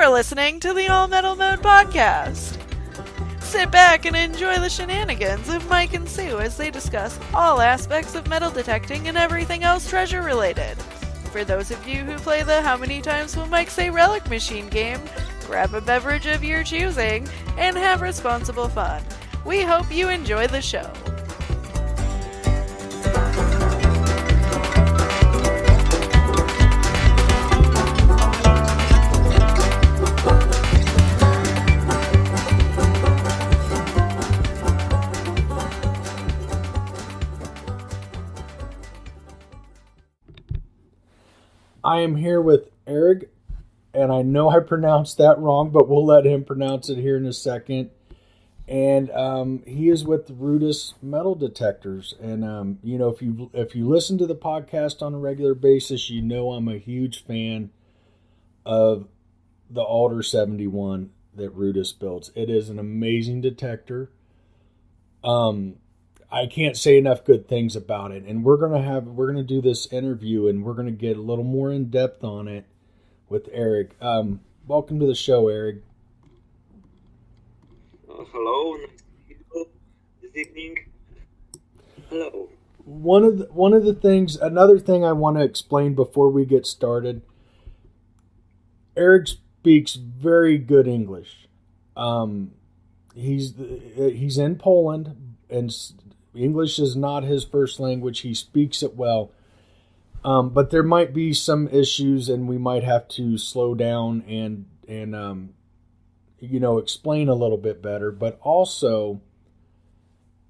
You're listening to the All Metal Mode podcast. Sit back and enjoy the shenanigans of Mike and Sue as they discuss all aspects of metal detecting and everything else treasure related. For those of you who play the How Many Times Will Mike Say Relic Machine game, grab a beverage of your choosing and have responsible fun. We hope you enjoy the show. I am here with Arek, and I know I pronounced that wrong, but we'll let him pronounce it here in a second. And he is with Rutus Metal Detectors. And if you listen to the podcast on a regular basis, you know I'm a huge fan of the Alder 71 that Rutus builds. It is an amazing detector. I can't say enough good things about it, and we're gonna do this interview, and we're gonna get a little more in depth on it with Arek. Welcome to the show, Arek. Hello, nice to meet you this evening. Hello. Another thing I want to explain before we get started. Arek speaks very good English. He's in Poland, and English is not his first language. He speaks it well. But there might be some issues, and we might have to slow down and explain a little bit better. But also,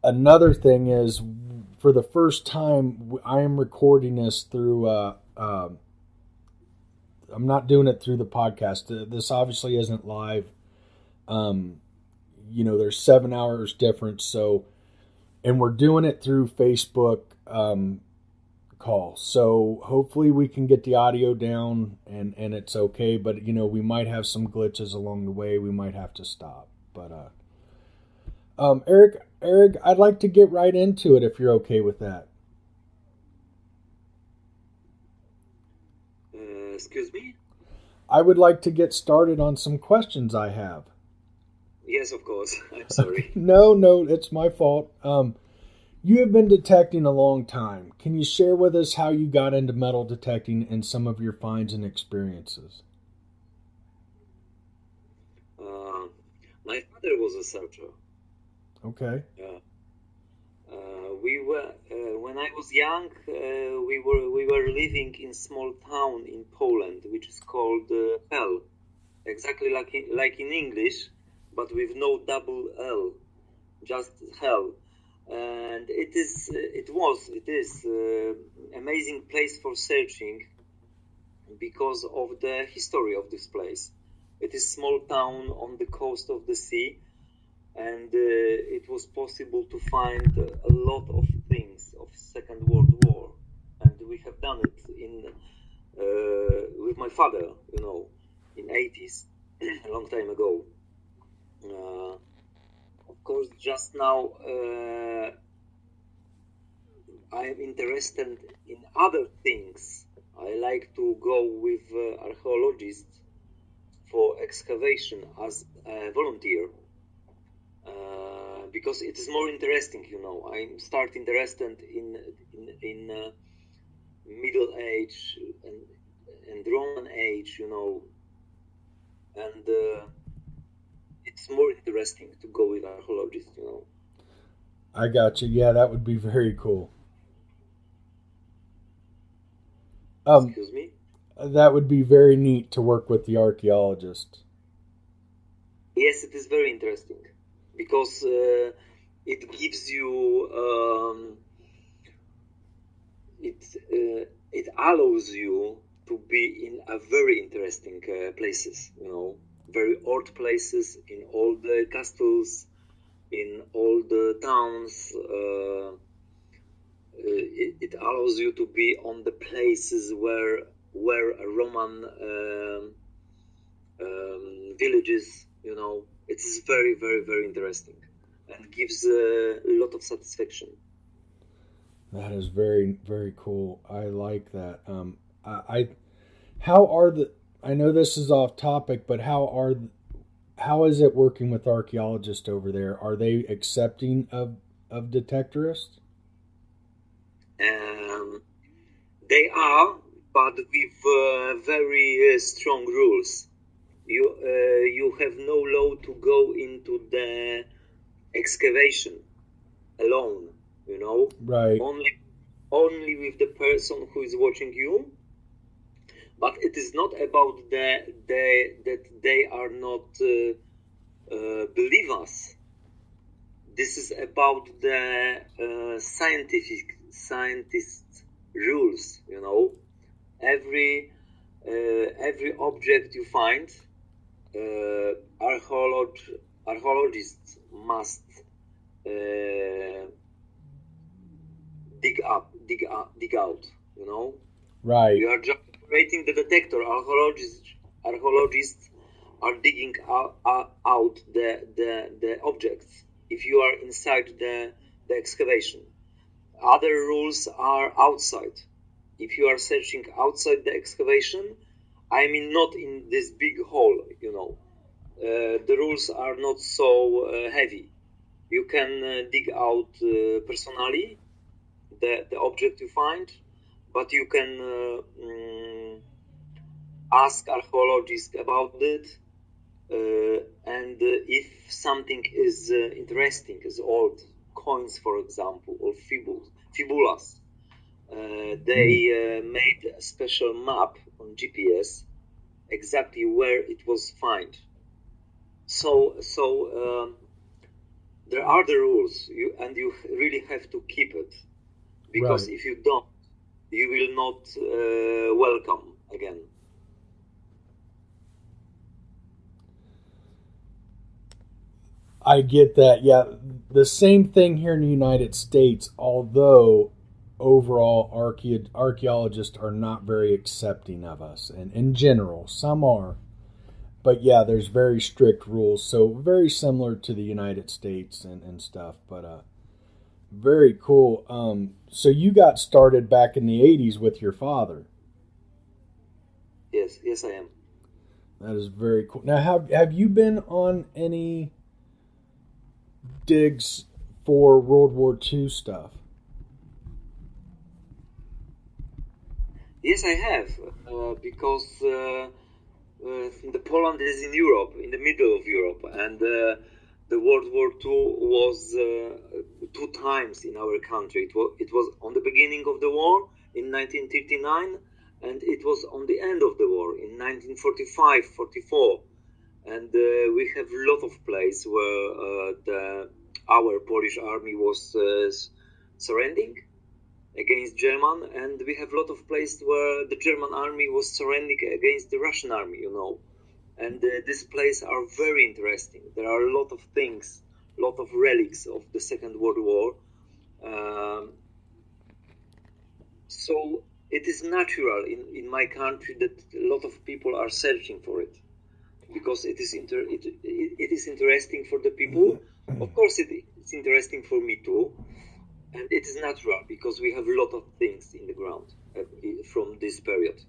another thing is, for the first time, I am recording this through, I'm not doing it through the podcast. This obviously isn't live. There's 7 hours difference, and we're doing it through Facebook call. So hopefully we can get the audio down and it's okay. But, we might have some glitches along the way. We might have to stop. But, Arek, I'd like to get right into it if you're okay with that. Excuse me? I would like to get started on some questions I have. Yes, of course. I'm sorry. No, it's my fault. You have been detecting a long time. Can you share with us how you got into metal detecting and some of your finds and experiences? My father was a searcher. Okay. We were when I was young. We were living in a small town in Poland, which is called Hell, exactly like in English, but with no double L, just Hell. And it is amazing place for searching because of the history of this place. It is small town on the coast of the sea, and it was possible to find a lot of things of Second World War, and we have done it with my father, in 80s, a long time ago. Of course, just now I am interested in other things. I like to go with archaeologists for excavation as a volunteer because it is more interesting. I'm start interested in Middle Age and Roman Age, and it's more interesting to go with archaeologists, I got you. Yeah, that would be very cool. Excuse me? That would be very neat to work with the archaeologist. Yes, it is very interesting because it gives you, it allows you to be in a very interesting places, very old places, in all the castles, in all the towns. It allows you to be on the places where Roman villages, it is very, very, very interesting and gives a lot of satisfaction. That is very, very cool. I like that. How are the I know this is off topic, but how is it working with archaeologists over there? Are they accepting of detectorists? They are, but with very strong rules. You have no law to go into the excavation alone. You know, Right. only with the person who is watching you. But it is not about that they are not believers. This is about the scientist rules. You know, every object you find, archaeologists must dig out. You know, Right. you are just operating the detector. Archaeologists are digging out the objects. If you are inside the excavation, other rules are outside. If you are searching outside the excavation, I mean not in this big hole. You know, the rules are not so heavy. You can dig out personally the object you find, but you can ask archaeologists about it. And if something is interesting, is old coins, for example, or fibulas, they made a special map on GPS exactly where it was found. So there are the rules, and you really have to keep it, because Right. if you don't, you will not welcome again. I get that. Yeah, the same thing here in the United States, although overall archaeologists are not very accepting of us. And in general, some are. But yeah, there's very strict rules. So very similar to the United States and stuff. But very cool. So you got started back in the 80s with your father. Yes, I am. That is very cool. Now, have you been on any digs for World War II stuff? Yes, I have, because the Poland is in Europe, in the middle of Europe, and the World War II was 2 times in our country. It was on the beginning of the war in 1939, and it was on the end of the war in 1945-44. And we have a lot of places where our Polish army was surrendering against German, and we have a lot of places where the German army was surrendering against the Russian army, you know. And these places are very interesting. There are a lot of things, a lot of relics of the Second World War. So it is natural in my country that a lot of people are searching for it, because it is interesting for the people. Of course, it's interesting for me too. And it is natural because we have a lot of things in the ground from this period.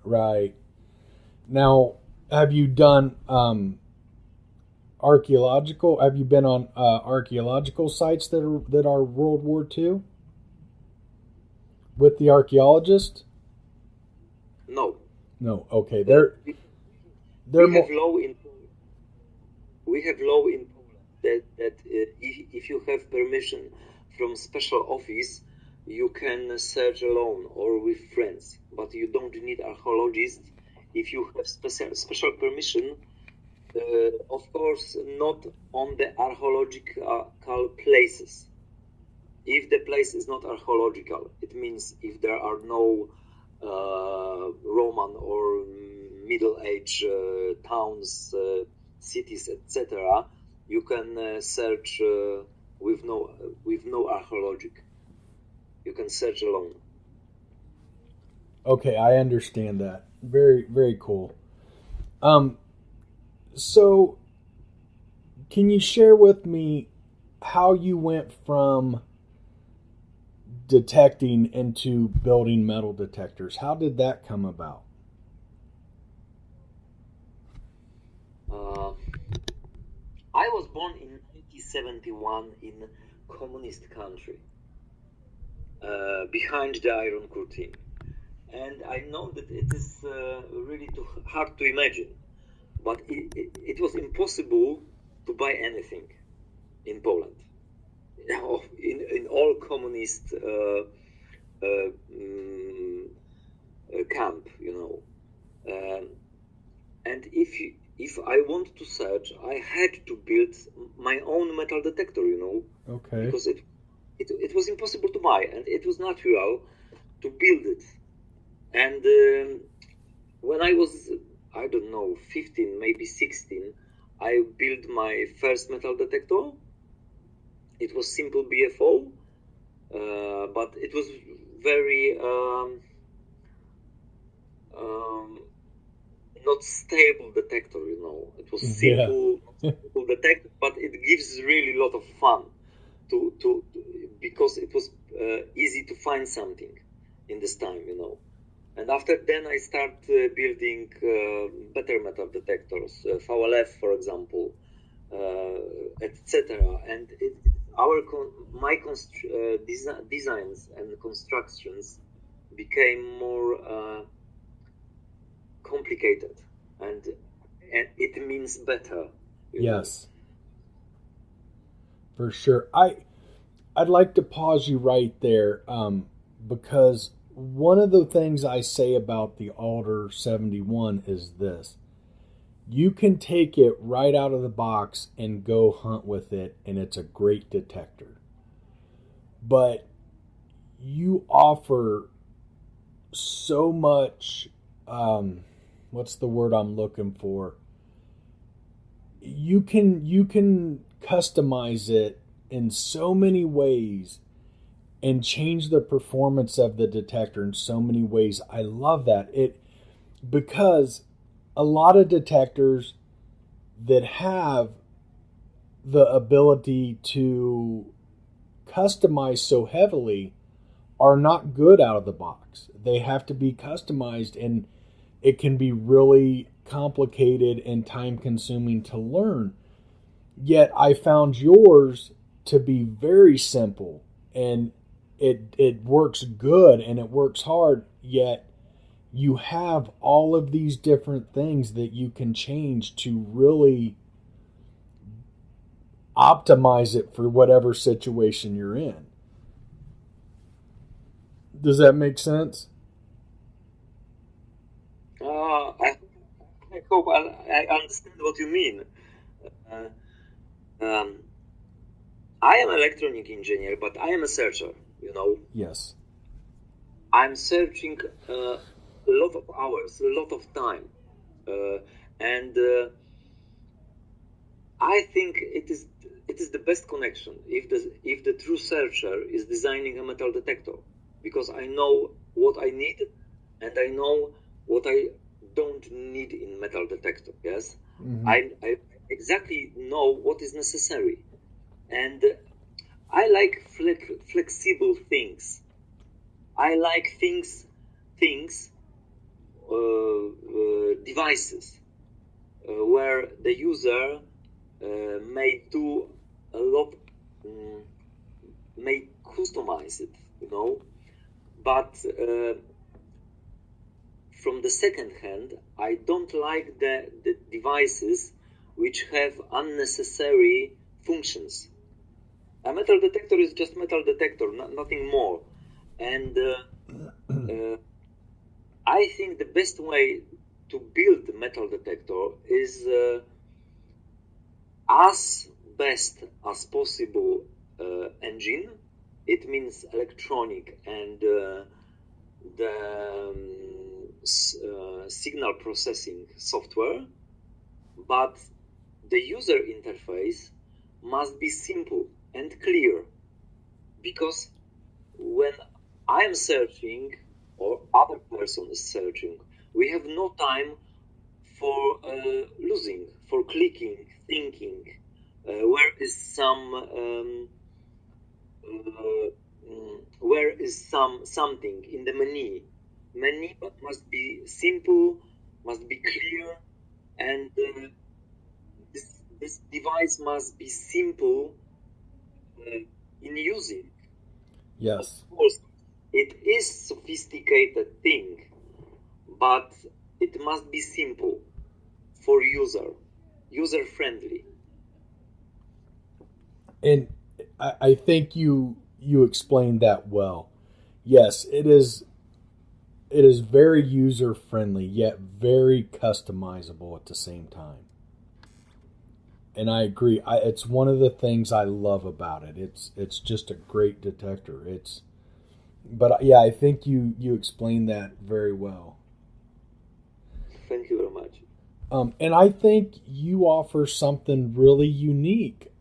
Right. Now, have you done archaeological? Have you been on archaeological sites that are World War II with the archaeologist? No. No. Okay. We have law in Poland that if you have permission from special office, you can search alone or with friends, but you don't need archaeologists if you have special permission. Of course, not on the archaeological places. If the place is not archaeological, it means if there are no Roman or Middle Age towns, cities, etc., you can search with no archaeologic. You can search alone. Okay, I understand that. Very, very cool. So can you share with me how you went from detecting into building metal detectors? How did that come about? I was born in 1971 in communist country, behind the Iron Curtain. And I know that it is really too hard to imagine, but it was impossible to buy anything in Poland. In all communist camp, and if I want to search, I had to build my own metal detector, Okay. because it was impossible to buy, and it was natural to build it. And when I was, I don't know, 15, maybe 16, I built my first metal detector. It was simple BFO, but it was very not stable detector, It was simple detector, but it gives really a lot of fun to because it was easy to find something in this time, And after then I start building better metal detectors, VLF, for example, etc. And my designs and constructions became more complicated, and it means better. Yes, for sure. I'd like to pause you right there, because one of the things I say about the Alder 71 is this. You can take it right out of the box and go hunt with it, and it's a great detector. But you offer so much, what's the word I'm looking for? You can customize it in so many ways and change the performance of the detector in so many ways. I love that. Because a lot of detectors that have the ability to customize so heavily are not good out of the box. They have to be customized, and it can be really complicated and time consuming to learn. Yet I found yours to be very simple, and it works good and it works hard, yet you have all of these different things that you can change to really optimize it for whatever situation you're in. Does that make sense? I hope I understand what you mean. I am an electronic engineer, but I am a searcher, Yes. I'm searching a lot of hours, a lot of time. And I think it is the best connection if the true searcher is designing a metal detector, because I know what I need and I know what I don't need in metal detector. Yes, Mm-hmm. I exactly know what is necessary, and I like flexible things. I like things devices where the user may do a lot, may customize it, But from the second hand, I don't like the devices which have unnecessary functions. A metal detector is just metal detector, nothing more. And I think the best way to build a metal detector is as best as possible engine. It means electronic and the signal processing software, but the user interface must be simple and clear, because when I am searching or other person is searching, we have no time for losing, for clicking, thinking. Where is something in the menu? Menu must be simple, must be clear, and this device must be simple in using. Yes. Of course, it is sophisticated thing, but it must be simple for user friendly. And I think you explained that well. Yes, it is very user friendly, yet very customizable at the same time. And I agree. It's one of the things I love about it. It's just a great detector. But yeah, I think you explained that very well. Thank you very much. And I think you offer something really unique.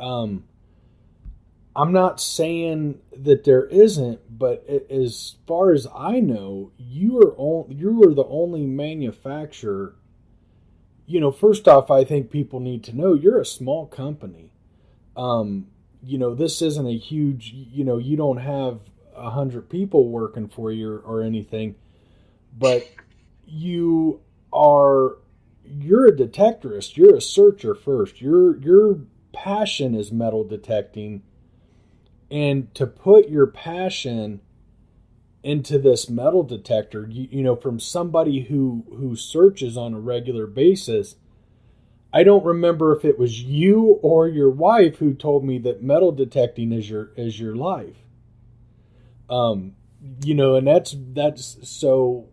I'm not saying that there isn't, but as far as I know, you are the only manufacturer. First off, I think people need to know you're a small company. This isn't a huge. You don't have 100 people working for you or anything, but you're a detectorist. You're a searcher first. Your passion is metal detecting. And to put your passion into this metal detector, from somebody who searches on a regular basis, I don't remember if it was you or your wife who told me that metal detecting is your life. And that's so.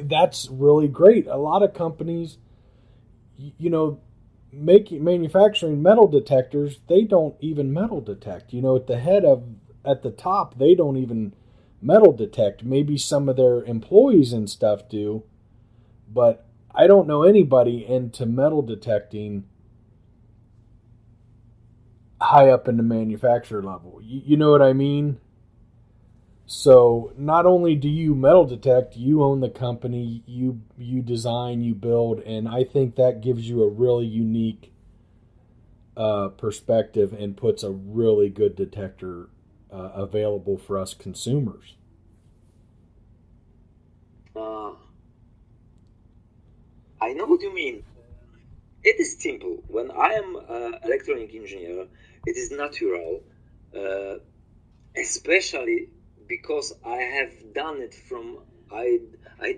That's really great. A lot of companies, manufacturing metal detectors, they don't even metal detect. At the top, they don't even metal detect. Maybe some of their employees and stuff do, but I don't know anybody into metal detecting high up in the manufacturer level. You know what I mean? So not only do you metal detect, you own the company, you design, you build, and I think that gives you a really unique perspective and puts a really good detector available for us consumers. I know what you mean. It is simple. When I am an electronic engineer, it is natural, especially because I have done it I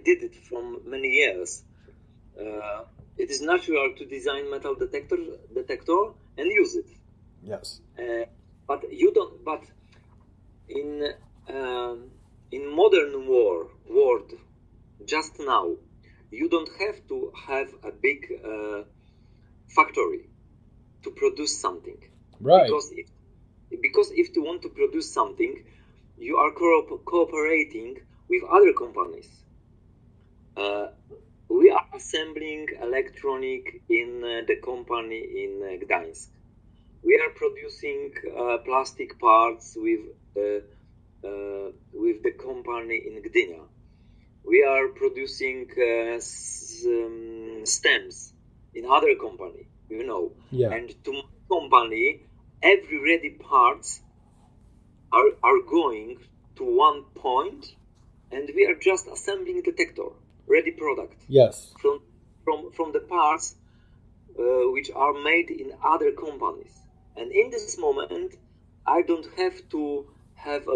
did it from many years. It is natural to design metal detector and use it. Yes. But you don't. But in modern world, just now, you don't have to have a big factory to produce something. Right. Because if you want to produce something, you are cooperating with other companies. We are assembling electronic in the company in Gdańsk. We are producing plastic parts with the company in Gdynia. We are producing stems in other company, Yeah. And to my company, every ready parts are going to one point, and we are just assembling detector, ready product. Yes. From the parts which are made in other companies. And in this moment, I don't have to have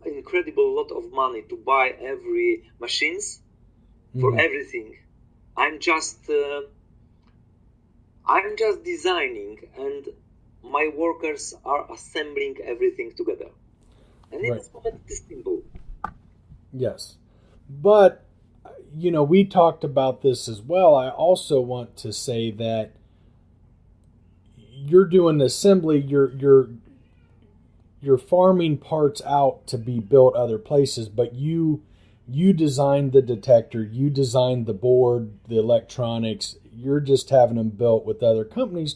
incredible lot of money to buy every machines for everything. I'm just designing, and my workers are assembling everything together. And in this moment, it is simple. Yes. But, we talked about this as well. I also want to say that you're doing assembly, you're farming parts out to be built other places, but you designed the detector, you designed the board, the electronics, you're just having them built with other companies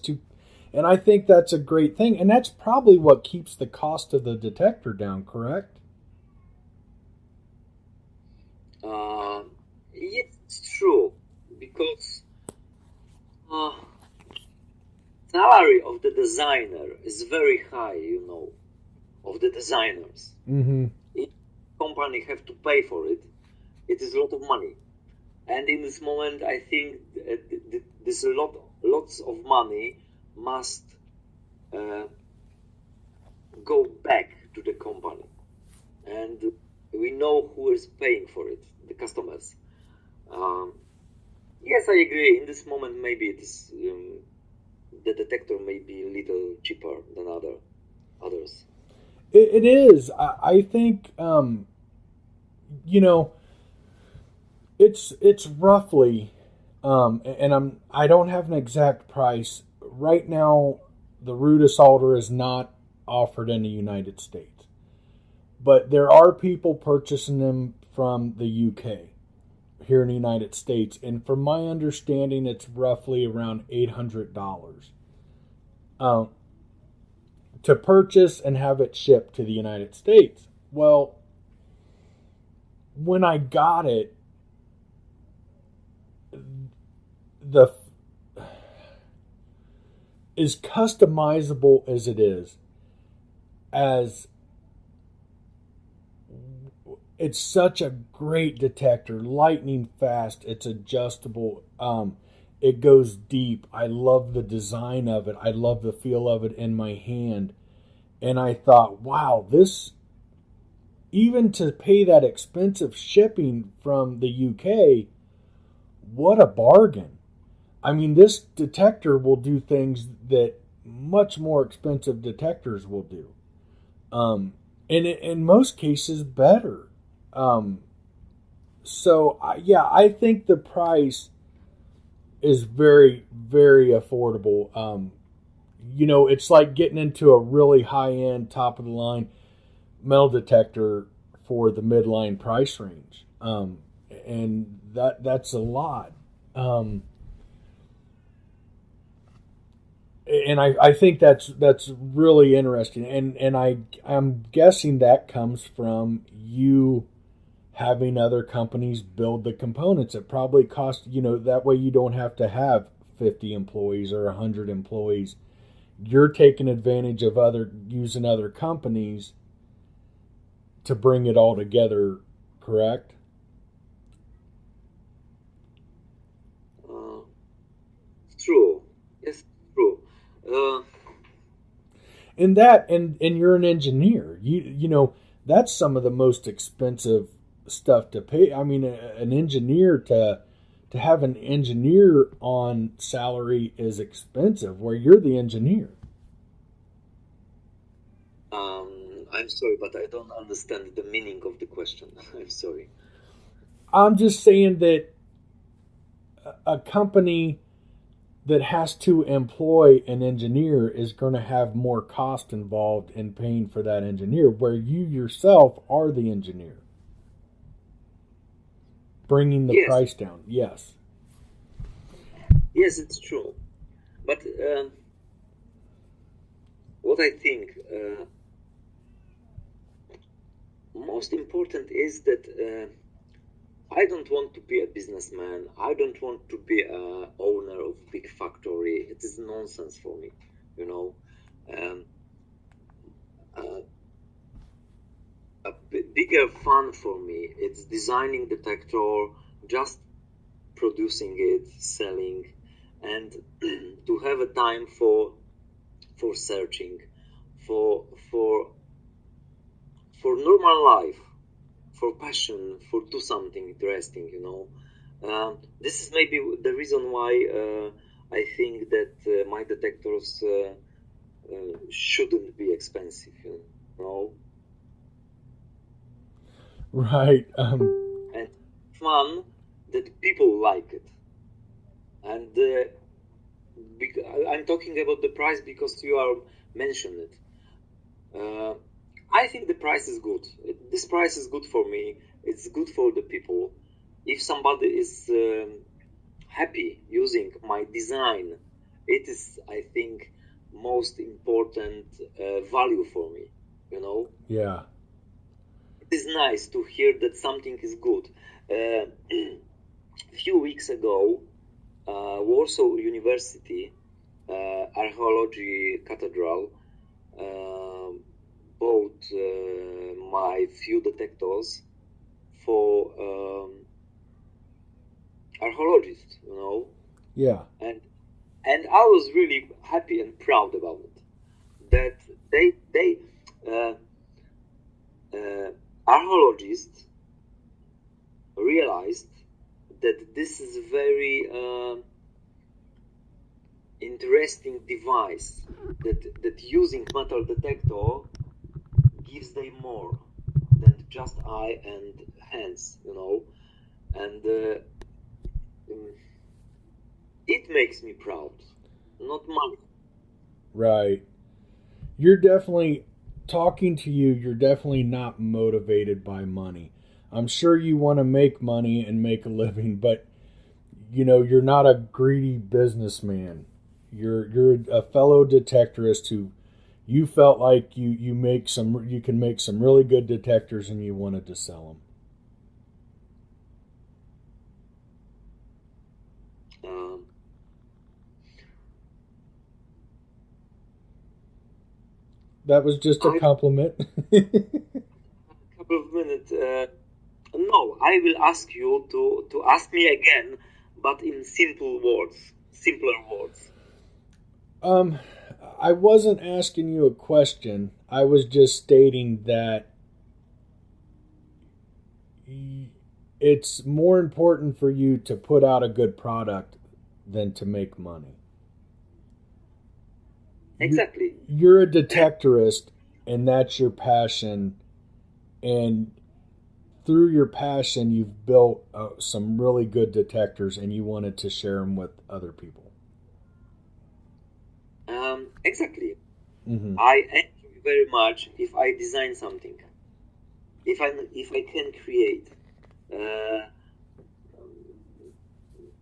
and I think that's a great thing, and that's probably what keeps the cost of the detector down, correct? It's true, because salary of the designer is very high, of the designers. Mm-hmm. If company have to pay for it, it is a lot of money. And in this moment, I think this lots of money must go back to the company, and we know who is paying for it, the customers. Yes, I agree. In this moment, maybe it is the detector may be a little cheaper than others. It is. I think it's roughly, and I don't have an exact price right now. The Rutus Alder is not offered in the United States, but there are people purchasing them from the UK here in the United States, and from my understanding, it's roughly around $800 to purchase and have it shipped to the United States. Well, when I got it, the as customizable as it is, as it's such a great detector, lightning fast, it's adjustable, it goes deep. I love the design of it. I love the feel of it in my hand. And I thought, wow, this, even to pay that expensive shipping from the UK, what a bargain. I mean, this detector will do things that much more expensive detectors will do. And in most cases, better. So, I think the price is very, very affordable. It's like getting into a really high-end, top-of-the-line metal detector for the midline price range. And that's a lot. And I think that's really interesting. And I'm guessing that comes from you having other companies build the components. It probably costs, that way you don't have to have 50 employees or 100 employees. You're taking advantage of using other companies to bring it all together, correct? True. Yes, true. And you're an engineer. That's some of the most expensive stuff to pay. I mean, an engineer to have an engineer on salary is expensive, where you're the engineer. I'm sorry, but I don't understand the meaning of the question. I'm sorry. I'm just saying that a company that has to employ an engineer is going to have more cost involved in paying for that engineer, where you yourself are the engineer, bringing the price down. Yes, it's true. But what I think most important is that I don't want to be a businessman. I don't want to be a owner of a big factory. It is nonsense for me, A bigger fun for me, it's designing detector, just producing it, selling, and to have a time for searching, for normal life, for passion, for do something interesting, this is maybe the reason why I think that my detectors shouldn't be expensive, right. And fun that people like it. And I'm talking about the price because you are mentioned it. I think the price is good. This price is good for me. It's good for the people. If somebody is happy using my design, it is, I think, most important value for me. Yeah. It is nice to hear that something is good. A few weeks ago, Warsaw University Archaeology Cathedral bought my few detectors for archaeologist, Yeah. and I was really happy and proud about it. That they archaeologists realized that this is a very interesting device. That using metal detector gives them more than just eye and hands, and it makes me proud, not money. Right. You're definitely talking to you. You're definitely not motivated by money. I'm sure you want to make money and make a living, but you're not a greedy businessman. You're a fellow detectorist who you felt like you can make some really good detectors and you wanted to sell them. That was just a compliment. A couple of minutes. No, I will ask you to ask me again, but in simpler words. I wasn't asking you a question. I was just stating that it's more important for you to put out a good product than to make money. Exactly. You're a detectorist, and that's your passion. And through your passion, you've built some really good detectors, and you wanted to share them with other people. Exactly. Mm-hmm. I enjoy very much if I design something. If I can create.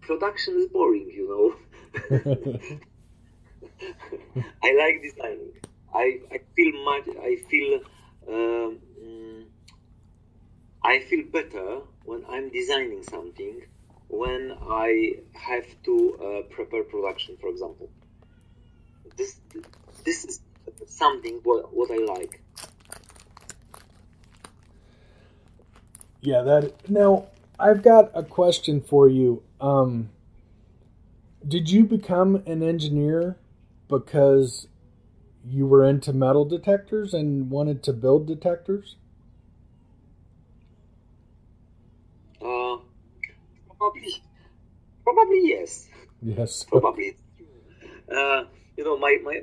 Production is boring, I like designing. I feel better when I'm designing something when I have to prepare production, for example. This is something what I like. Yeah, now I've got a question for you. Did you become an engineer because you were into metal detectors and wanted to build detectors? Probably yes. Yes. Probably.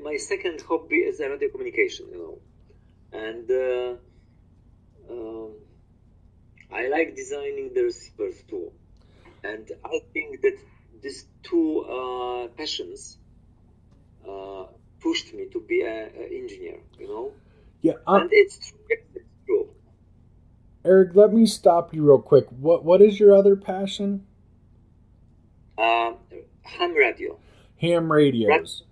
My second hobby is radio communication, and I like designing the receivers too. And I think that these two passions pushed me to be an engineer, Yeah. And it's true. Eric, let me stop you real quick. What is your other passion? Ham radio. Ham radios.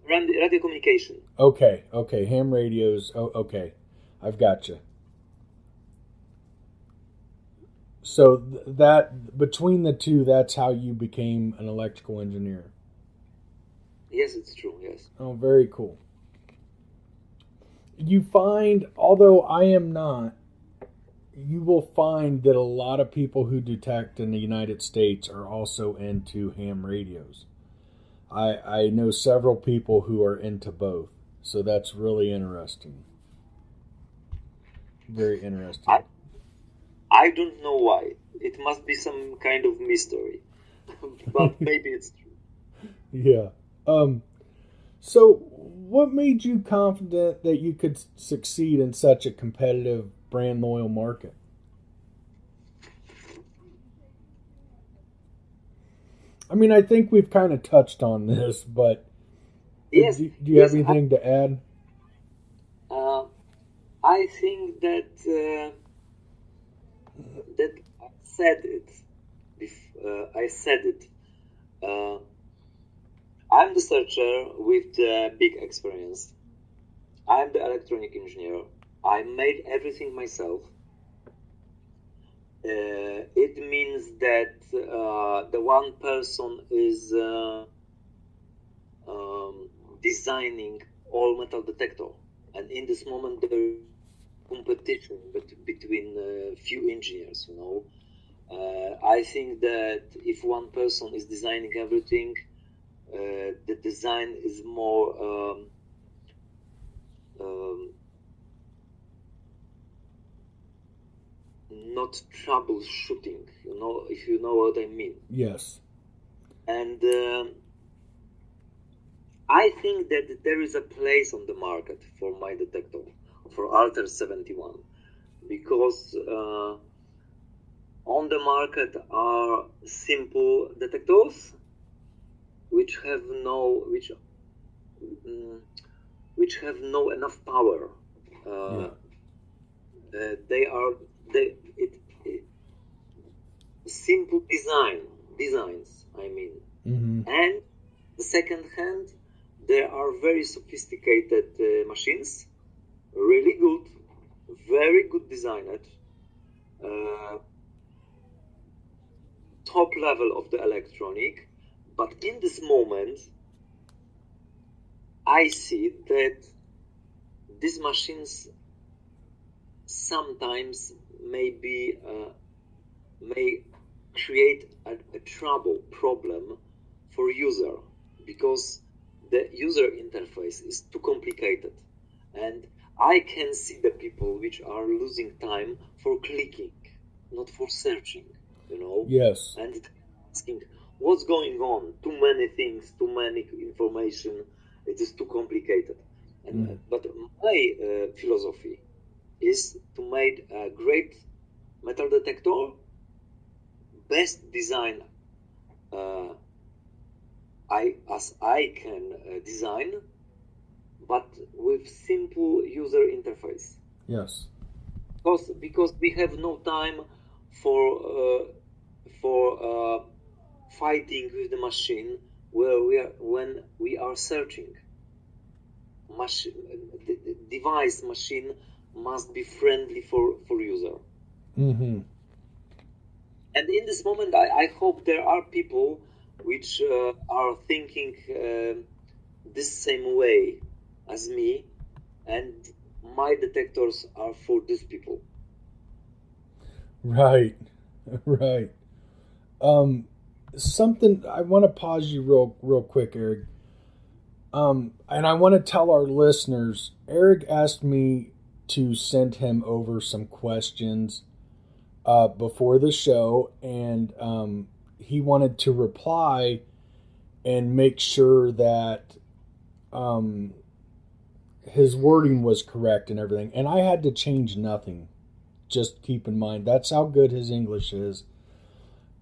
Radio communication. Okay. Ham radios. Oh, okay. I've got you. So that between the two, that's how you became an electrical engineer. Yes, it's true. Yes. Oh, very cool. You find, although I am not, you will find that a lot of people who detect in the United States are also into ham radios. I know several people who are into both, so that's really interesting. Very interesting. I don't know why. It must be some kind of mystery, but maybe it's true. Yeah. So, what made you confident that you could succeed in such a competitive, brand loyal market? I mean, I think we've kind of touched on this, but yes, do you have anything to add? I think that I said it. I'm the searcher with the big experience. I'm the electronic engineer. I made everything myself. It means that the one person is designing all metal detector, and in this moment there is competition between few engineers, I think that if one person is designing everything, the design is more not troubleshooting, if you know what I mean. Yes. And I think that there is a place on the market for my detector, for Alter 71, because on the market are simple detectors which have no enough power. Simple designs. I mean, and the second hand, there are very sophisticated machines, really good, very good designed, top level of the electronic. But in this moment, I see that these machines sometimes may create a problem for user, because the user interface is too complicated, and I can see the people which are losing time for clicking, not for searching, Yes. and asking what's going on, too many things, too many information, it is too complicated. And but my philosophy is to make a great metal detector, best design I can design, but with simple user interface. Yes. Because we have no time for fighting with the machine when we are searching. The device machine must be friendly for user. Mm-hmm. And in this moment, I hope there are people which are thinking this same way as me, and my detectors are for these people. Right. Right. Something I want to pause you real quick, Eric. And I want to tell our listeners, Eric asked me to send him over some questions before the show, and he wanted to reply and make sure that his wording was correct and everything. And I had to change nothing. Just keep in mind, that's how good his English is.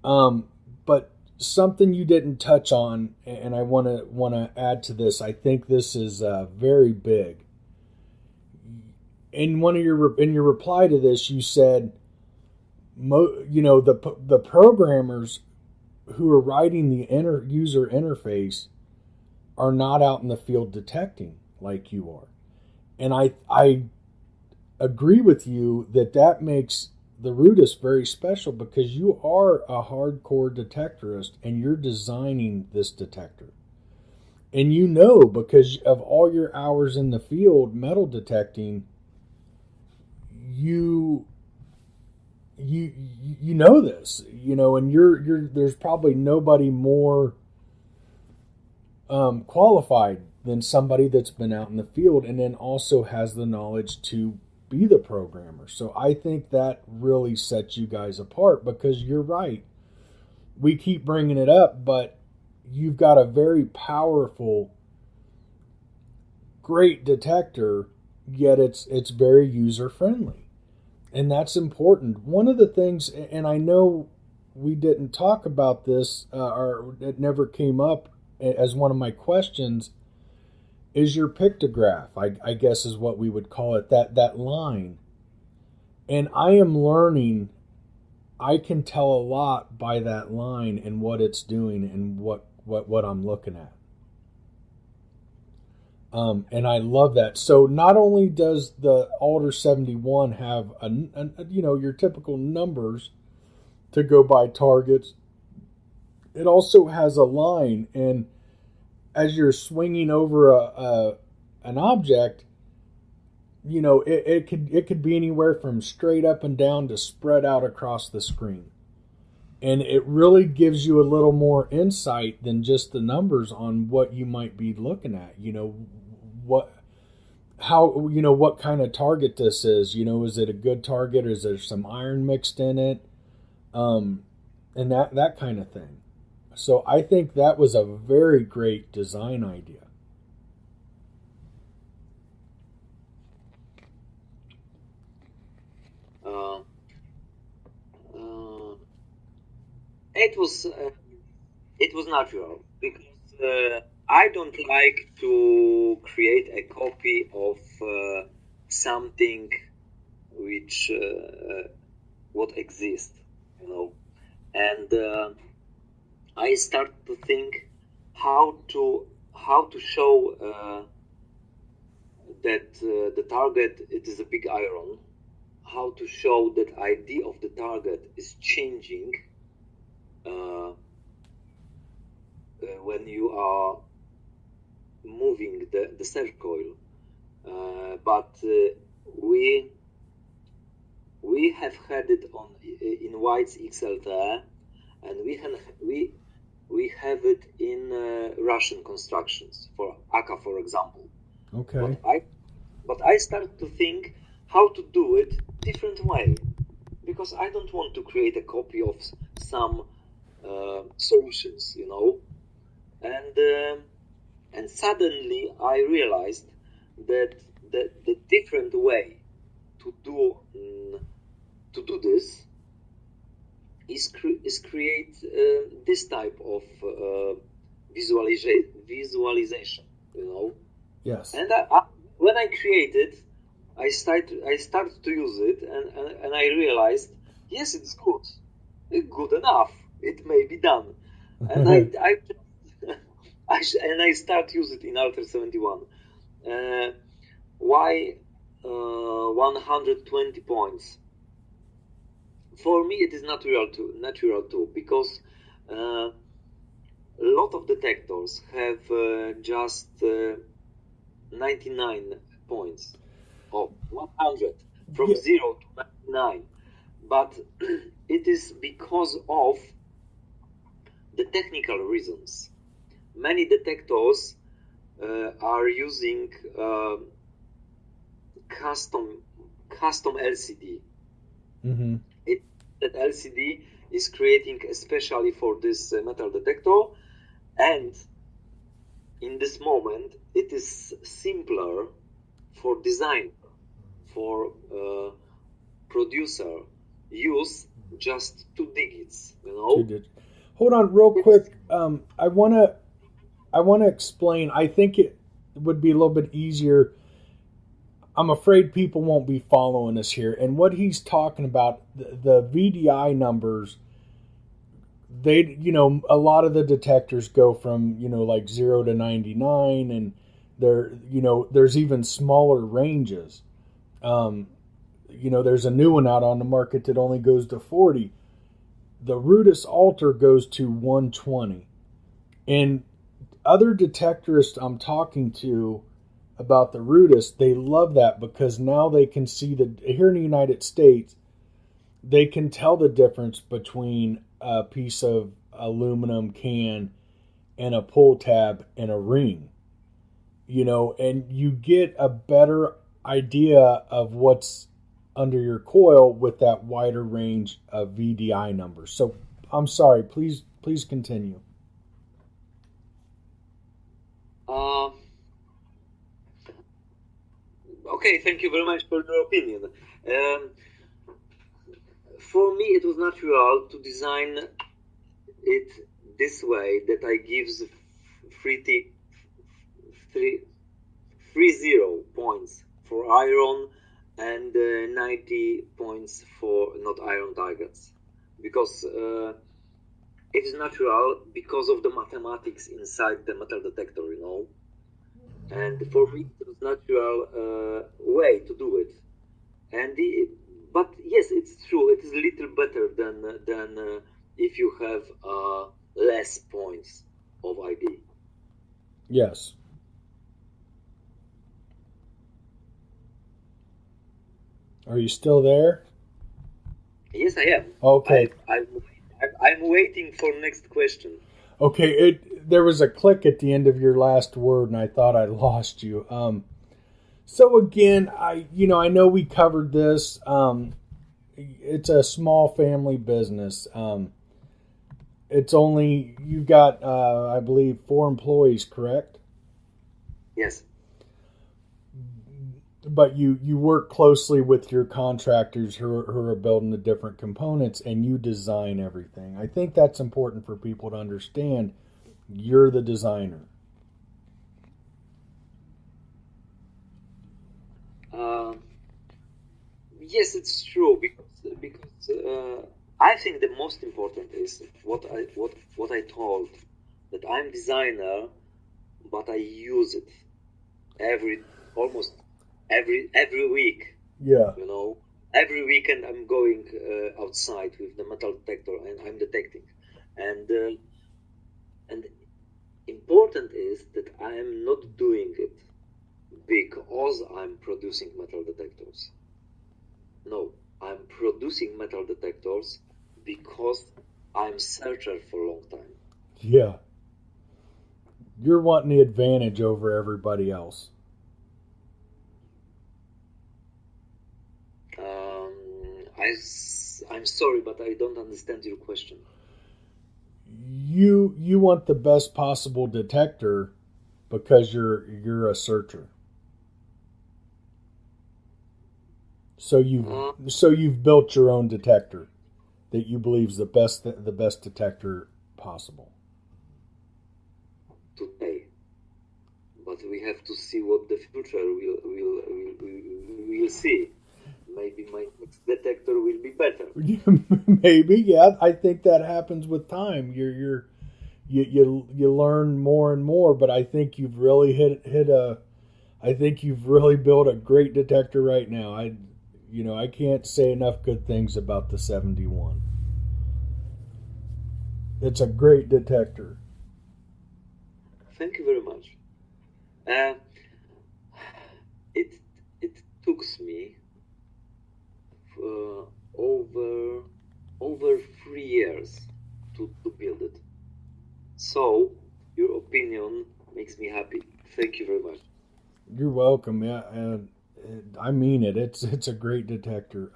But something you didn't touch on, and I want to add to this. I think this is very big. In your reply to this, you said, the programmers who are writing the user interface are not out in the field detecting like you are, and I agree with you that makes the Rutus very special, because you are a hardcore detectorist and you're designing this detector. And because of all your hours in the field metal detecting, you know this, and you're there's probably nobody more qualified than somebody that's been out in the field and then also has the knowledge to be the programmer. So I think that really sets you guys apart, because you're right. We keep bringing it up, but you've got a very powerful, great detector, yet it's very user friendly. And that's important. One of the things, and I know we didn't talk about this, or it never came up as one of my questions, is your pictograph, I guess is what we would call it, that line. And I am learning, I can tell a lot by that line and what it's doing and what I'm looking at. And I love that. So not only does the Alter 71 have your typical numbers to go by targets, it also has a line, and as you're swinging over an object, it could be anywhere from straight up and down to spread out across the screen. And it really gives you a little more insight than just the numbers on what you might be looking at. What what kind of target this is. Is it a good target? Is there some iron mixed in it? And that kind of thing. So I think that was a very great design idea. It was natural because I don't like to create a copy of something which what exists, and I start to think how to show that the target, it is a big iron, how to show that idea of the target is changing when you are moving the cell coil, but we have had it on in White's XLT, and we have it in Russian constructions for AK, for example. Okay. But I started to think how to do it different way, because I don't want to create a copy of some solutions, and suddenly I realized that the different way to do this is create this type of visualization, Yes. And when I created, I started to use it, and I realized, yes, it's good enough. It may be done, and I start use it in Alter 71. Why 120 points? For me, it is natural too, because a lot of detectors have just 99 points of 100 from 0 to 99, but it is because of the technical reasons. Many detectors are using custom LCD. Mm-hmm. That LCD is creating especially for this metal detector, and in this moment it is simpler for design, for producer use just 2 digits. 2 digits. Hold on, real quick. I wanna explain. I think it would be a little bit easier. I'm afraid people won't be following us here. And what he's talking about, the VDI numbers, they, a lot of the detectors go from, like 0 to 99, and there's even smaller ranges. There's a new one out on the market that only goes to 40. The Rutus Alter goes to 120. And other detectorists I'm talking to about the Rutus, they love that because now they can see here in the United States, they can tell the difference between a piece of aluminum can and a pull tab and a ring, and you get a better idea of what's under your coil with that wider range of VDI numbers. So I'm sorry, please continue. Okay, thank you very much for your opinion. For me, it was natural to design it this way, that I gives 30 points for iron and 90 points for not iron targets, because it is natural because of the mathematics inside the metal detector, and for me it was natural way to do it. And but yes, it's true, it is a little better than if you have less points of ID. Yes. Are you still there? Yes, I am. Okay. I I'm waiting for next question. Okay, there was a click at the end of your last word, and I thought I lost you. So again, I know we covered this. It's a small family business. It's only you've got, I believe, 4 employees, correct? Yes. But you work closely with your contractors who are building the different components, and you design everything. I think that's important for people to understand. You're the designer. Yes, it's true because I think the most important is what I told, that I'm designer, but I use it almost every week. Yeah. Every weekend I'm going outside with the metal detector and I'm detecting, and important is that I am not doing it because I'm producing metal detectors. No, I'm producing metal detectors because I'm searcher for a long time. Yeah. You're wanting the advantage over everybody else. I'm sorry, but I don't understand your question. You want the best possible detector because you're a searcher. So you've built your own detector that you believe is the best detector possible. Today, but we have to see what the future will see. Maybe my next detector will be better. Maybe, yeah. I think that happens with time. You learn more and more, but I think you've really I think you've really built a great detector right now. I can't say enough good things about the 71. It's a great detector. Thank you very much. It took me over 3 years to build it. So your opinion makes me happy. Thank you very much. You're welcome. Yeah, and I mean it. It's a great detector.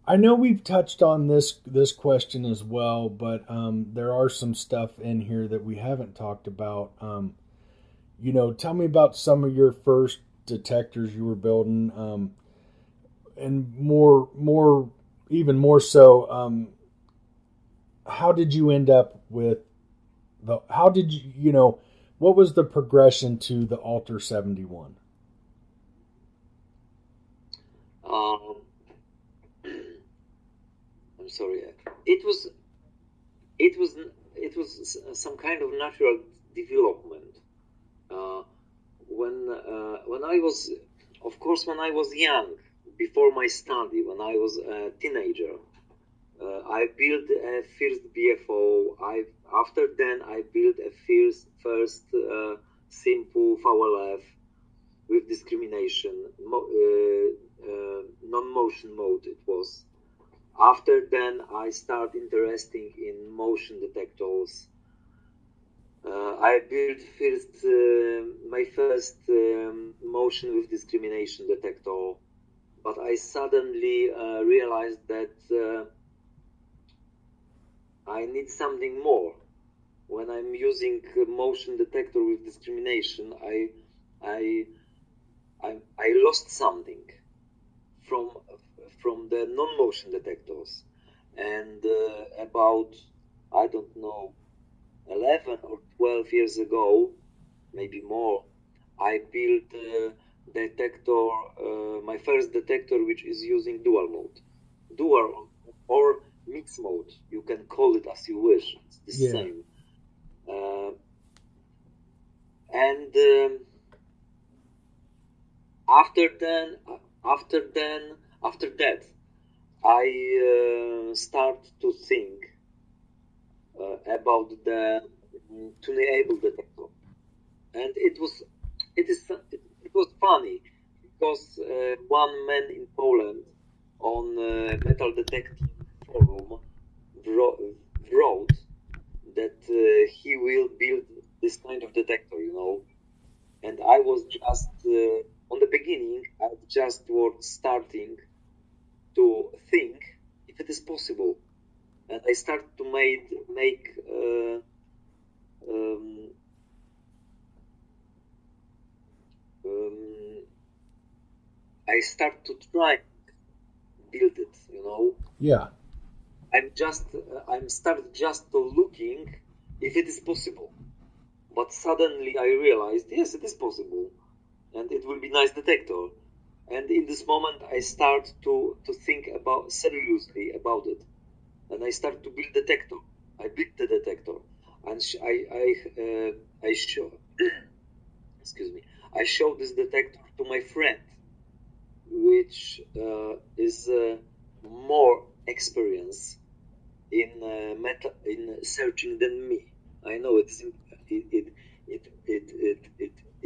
I know we've touched on this question as well, but there are some stuff in here that we haven't talked about. Tell me about some of your first detectors you were building, and even more so, how did you end up with what was the progression to the Alter 71? I'm sorry. It was some kind of natural development. When I was, of course, when I was young, before my study, when I was a teenager, I built a first BFO. After then I built a first simple VLF with discrimination, non-motion mode it was. After then I started interesting in motion detectors. I built my first motion with discrimination detector, but I suddenly realized that I need something more. When I'm using motion detector with discrimination, I lost something from the non-motion detectors, and about, I don't know, 11 or 12 years ago, maybe more, I built detector, my first detector, which is using dual or mix mode. You can call it as you wish. It's the same. And after that, I start to think about to enable detector, and it was funny because one man in Poland on metal detecting forum he will build this kind of detector, And I was just on the beginning. I just was starting to think if it is possible, and I started to make. I start to try build it, Yeah. I'm started just to looking if it is possible, but suddenly I realized yes, it is possible, and it will be nice detector. And in this moment, I start to think about seriously about it, and I start to build detector. I built the detector, and I show excuse me. I showed this detector to my friend, which is more experience in in searching than me. I know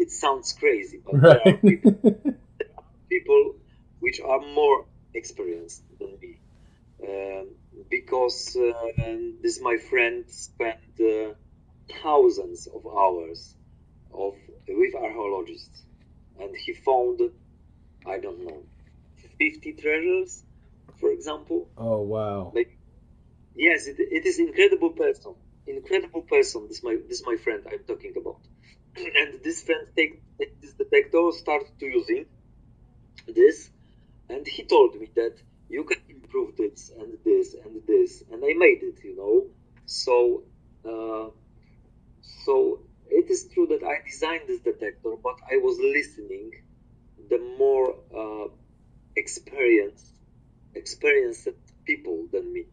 it sounds crazy, but there are Right. people which are more experienced than me. Because this my friend spent thousands of hours with archaeologists, and he found, I don't know, 50 treasures, for example. Oh, wow. Like, yes, it is incredible person. Incredible person. This my friend I'm talking about. And this friend take this detector, start to using this, and he told me that you can improve this and this and this, and I made it. So, so it is true that I designed this detector, but I was listening the more experienced people than me.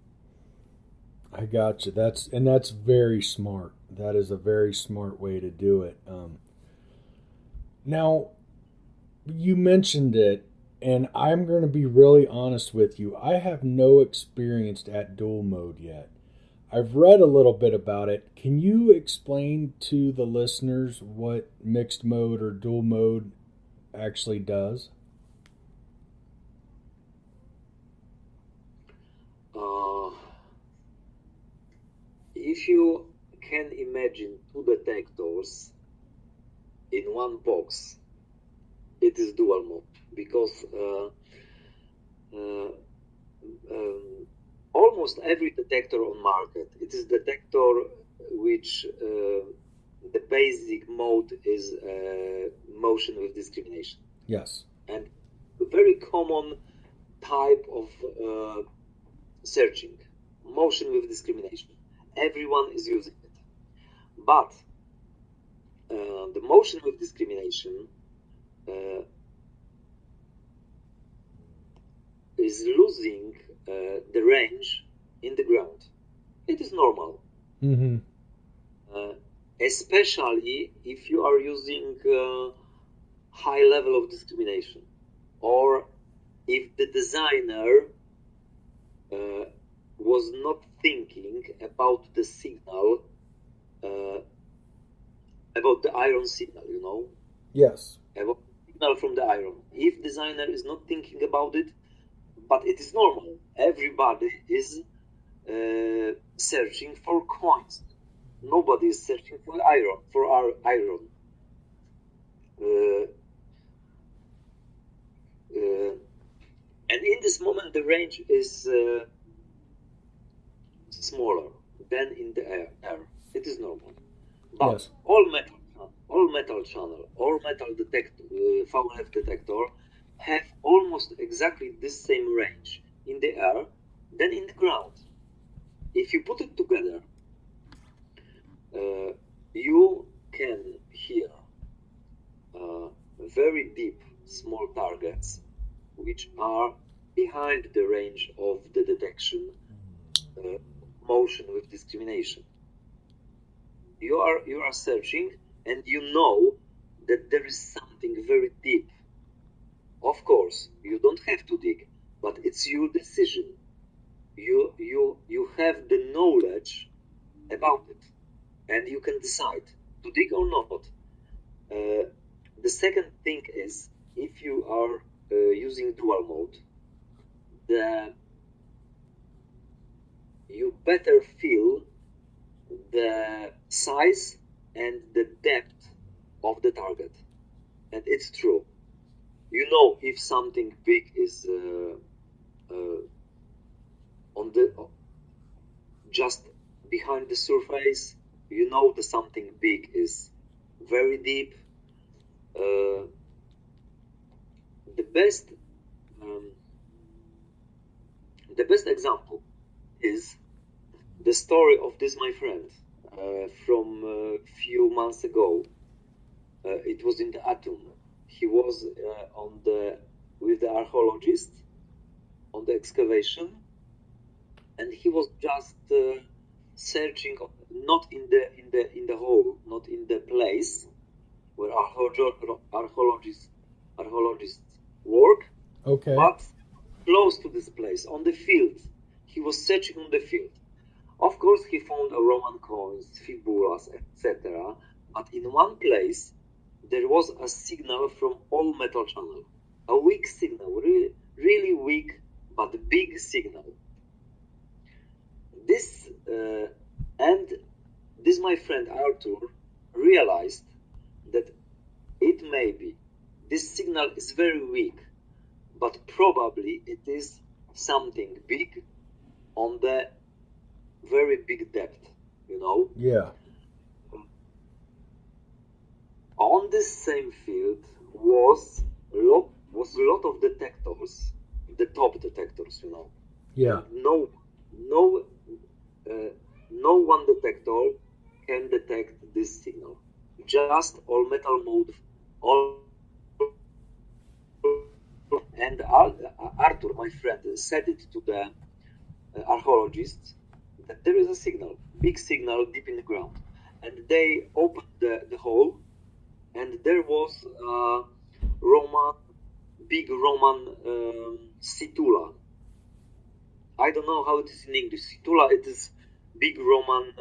I got you. That's very smart. That is a very smart way to do it. Now, you mentioned it, and I'm going to be really honest with you. I have no experience at dual mode yet. I've read a little bit about it. Can you explain to the listeners what mixed mode or dual mode actually does? If you can imagine two detectors in one box, it is dual mode, because almost every detector on market, it is detector which the basic mode is motion with discrimination. Yes. And a very common type of searching, motion with discrimination. Everyone is using it. But the motion with discrimination is losing the range in the ground. It is normal. Mm-hmm. Especially if you are using high level of discrimination, or if the designer was not thinking about the signal, about the iron signal, Yes. about the signal from the iron. If designer is not thinking about it, but it is normal. Everybody is searching for coins. Nobody is searching for iron. And in this moment, the range is smaller than in the air. It is normal. But Yes. all metal channel, all metal detector, VLF detector, have almost exactly this same range in the air than in the ground. If you put it together, you can hear very deep small targets which are behind the range of the detection motion with discrimination. You are searching, and you know that there is something very deep. Of course, you don't have to dig, but it's your decision. You have the knowledge about it, and you can decide to dig or not. The second thing is, if you are using dual mode, you better feel the size and the depth of the target. And it's true. You know if something big is on the just behind the surface, you know that something big is very deep. The best example is the story of this my friend from a few months ago. It was in the Atum. He was with the archaeologist on the excavation, and he was just searching, not in the hole, not in the place where archaeologists work, Okay. but close to this place, on the field. He was searching on the field. Of course, he found Roman coins, fibulas, etc. But in one place, there was a signal from all metal channel. A weak signal, really, really weak, but big signal. This my friend Arthur realized that it may be this signal is very weak, but probably it is something big on the very big depth, you know. Yeah. On this same field was a lot of detectors, the top detectors, you know. Yeah. No one detector can detect this signal. Just all metal mode, all. And Arthur, my friend, said it to the archaeologists that there is a signal, big signal deep in the ground. And they opened the hole, and there was a big Roman situla. I don't know how it is in English. Situla, it is big Roman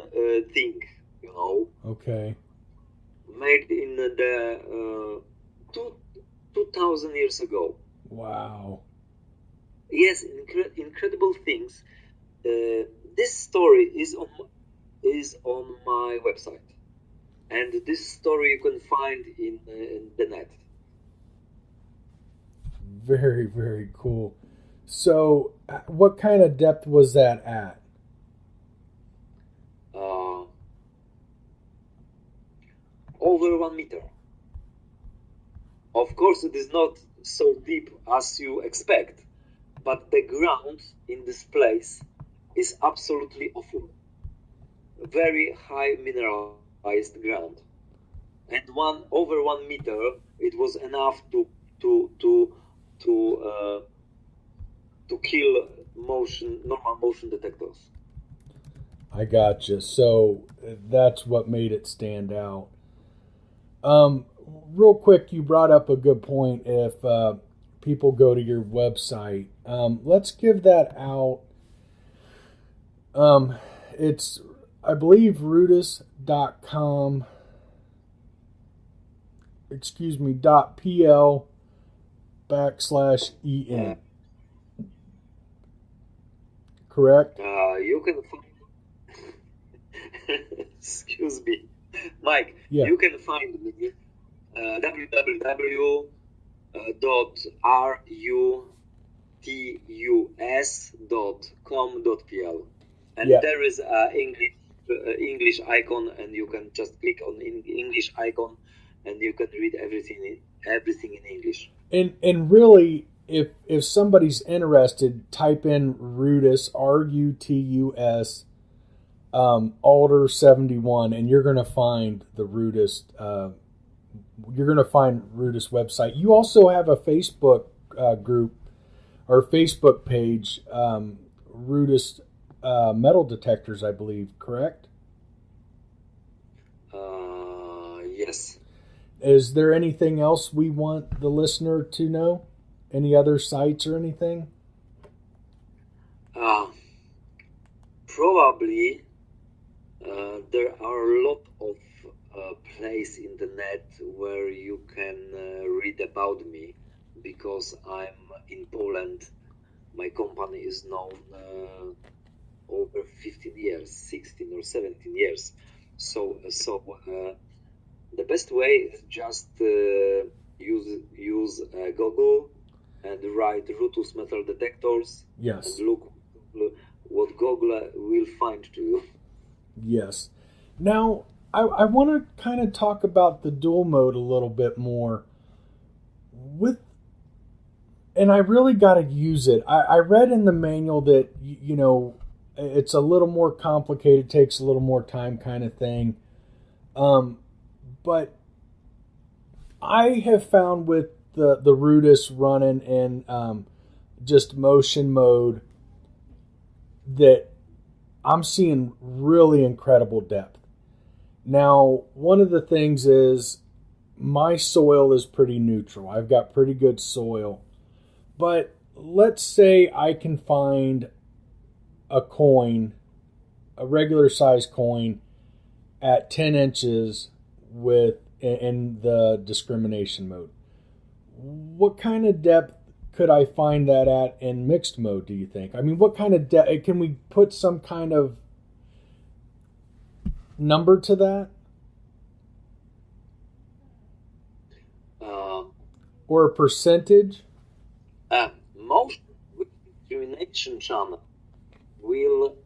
thing, you know. Okay. Made in the 2,000 years ago. Wow. Yes, incredible things. This story is on my website, and this story you can find in the net. Very, very cool. So, what kind of depth was that at? Over 1 meter. Of course, it is not so deep as you expect, but the ground in this place is absolutely awful. Very high mineralized ground, and over 1 meter, it was enough to kill normal motion detectors. I gotcha. So that's what made it stand out. Real quick, you brought up a good point. If people go to your website, let's give that out. It's, I believe, rutus.com. .pl/en. Correct? You can find. Excuse me, Mike. Yeah. You can find me www.rutus.com.pl, and Yeah. there is a English icon, and you can just click on English icon, and you can read everything in English. And really, if somebody's interested, type in Rutus, RUTUS, Alder 71, and you're going to find the Rutus. You're going to find Rutus website. You also have a Facebook group or Facebook page, Rutus Metal Detectors, I believe. Correct? Yes. Is there anything else we want the listener to know? Any other sites or anything? Probably there are a lot of places in the net where you can read about me, because I'm in Poland. My company is known over 15 years, 16 or 17 years. So the best way is just use Google and write Rutus Metal Detectors. Yes. And look what Google will find to you. Yes. Now, I want to kind of talk about the dual mode a little bit more. And I really got to use it. I read in the manual that, it's a little more complicated, takes a little more time kind of thing. But I have found with the Rutus running in just motion mode that I'm seeing really incredible depth. Now, one of the things is my soil is pretty neutral. I've got pretty good soil. But let's say I can find a coin, a regular size coin, at 10 inches in the discrimination mode. What kind of depth could I find that at in mixed mode, do you think? I mean, what kind of depth? Can we put some kind of number to that? Or a percentage? Most discrimination channel will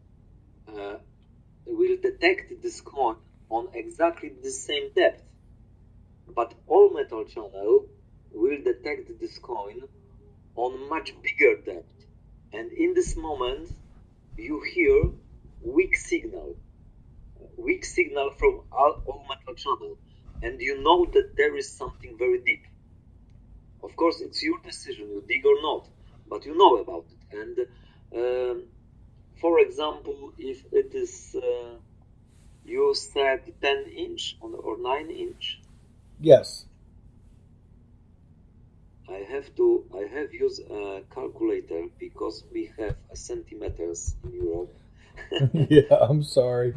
detect this coin on exactly the same depth, but all metal channel will detect this coin on much bigger depth, and in this moment you hear weak signal from all metal channel, and you know that there is something very deep. Of course, it's your decision, you dig or not, but you know about it. And for example, if it is you said 10 inch or 9 inch. Yes. I have used a calculator because we have centimeters in Europe. Yeah, I'm sorry.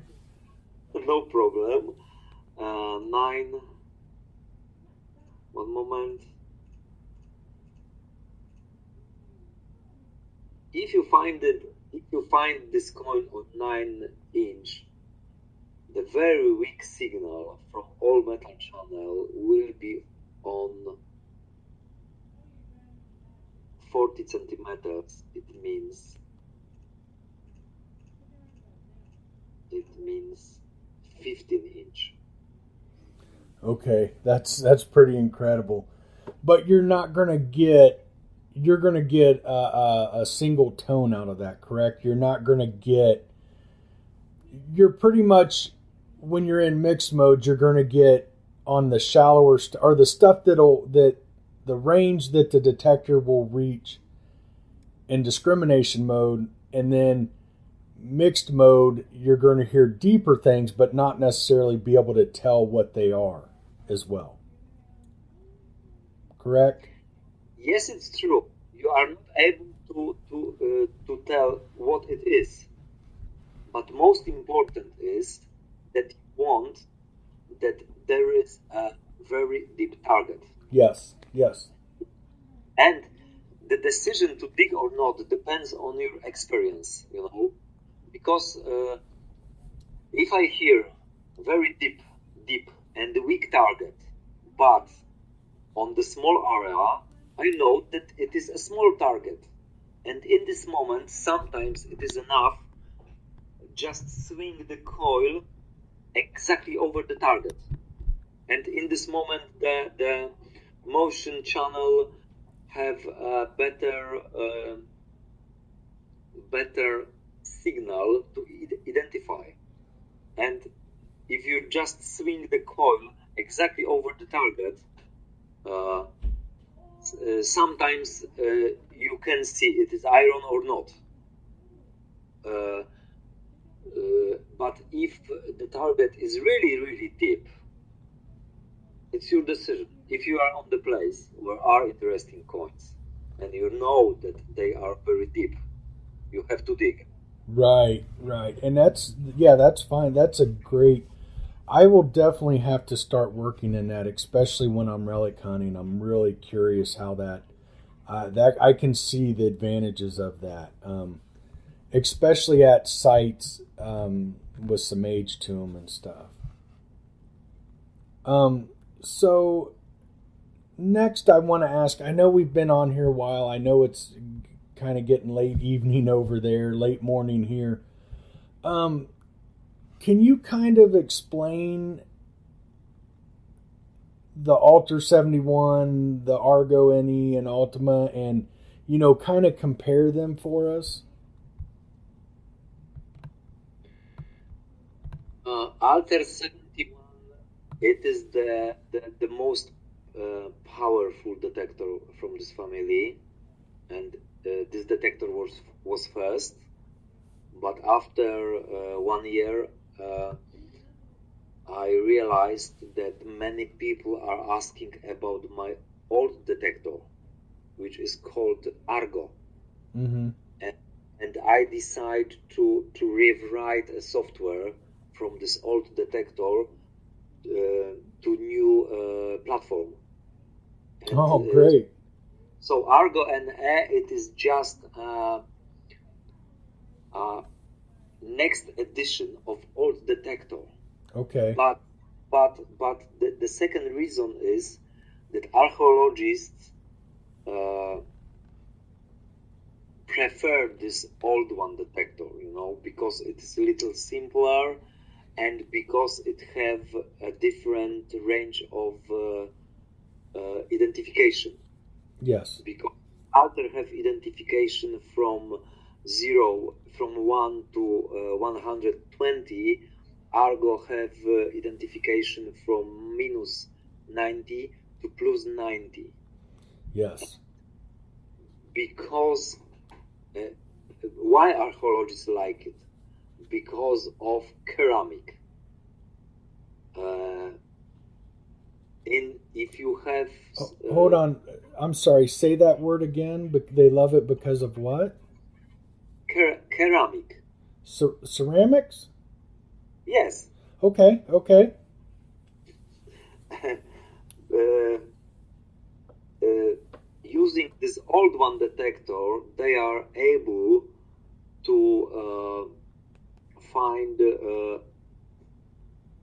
No problem. 9. One moment. If you find this coin on 9 inch, the very weak signal from all metal channel will be on 40 centimeters. It means 15 inch. Okay, that's pretty incredible. But you're gonna get a single tone out of that, correct? You're pretty much, when you're in mixed mode, you're gonna get on the shallower or the stuff that the range that the detector will reach in discrimination mode, and then mixed mode, you're going to hear deeper things, but not necessarily be able to tell what they are as well. Correct? Yes, it's true. You are not able to tell what it is. But most important is that you want that there is a very deep target. Yes, yes. And the decision to dig or not depends on your experience, because if I hear very deep and weak target, but on the small area, I know that it is a small target. And in this moment, sometimes it is enough just swing the coil exactly over the target. And in this moment, the motion channel have a better signal to identify. And if you just swing the coil exactly over the target, sometimes you can see it is iron or not. But if the target is really, really deep, it's your decision. If you are on the place where are interesting coins and you know that they are very deep, you have to dig. Right. And that's fine. That's a great, I will definitely have to start working in that, especially when I'm relic hunting. I'm really curious how that I can see the advantages of that. especially at sites with some age to them and stuff. So next I want to ask, I know we've been on here a while. I know it's kind of getting late evening over there, late morning here. Can you kind of explain the Alter 71, the Argo NE, and Ultima, and, you know, kind of compare them for us? Alter 71, it is the most powerful detector from this family, and this detector was first. But after 1 year, I realized that many people are asking about my old detector, which is called Argo. Mm-hmm. And I decided to rewrite a software from this old detector to new platform. And, great. So Argo NE, it is just next edition of old detector. Okay. But the second reason is that archaeologists prefer this old one detector, you know, because it is a little simpler and because it have a different range of identification. Yes. Because Alter have identification from 1 to 120. Argo have identification from -90 to +90. Yes. Because why archaeologists like it? Because of ceramic. If you have hold on, I'm sorry, say that word again. But they love it because of what? Ceramic. Ceramics? Yes. Okay. Using this old one detector, they are able to find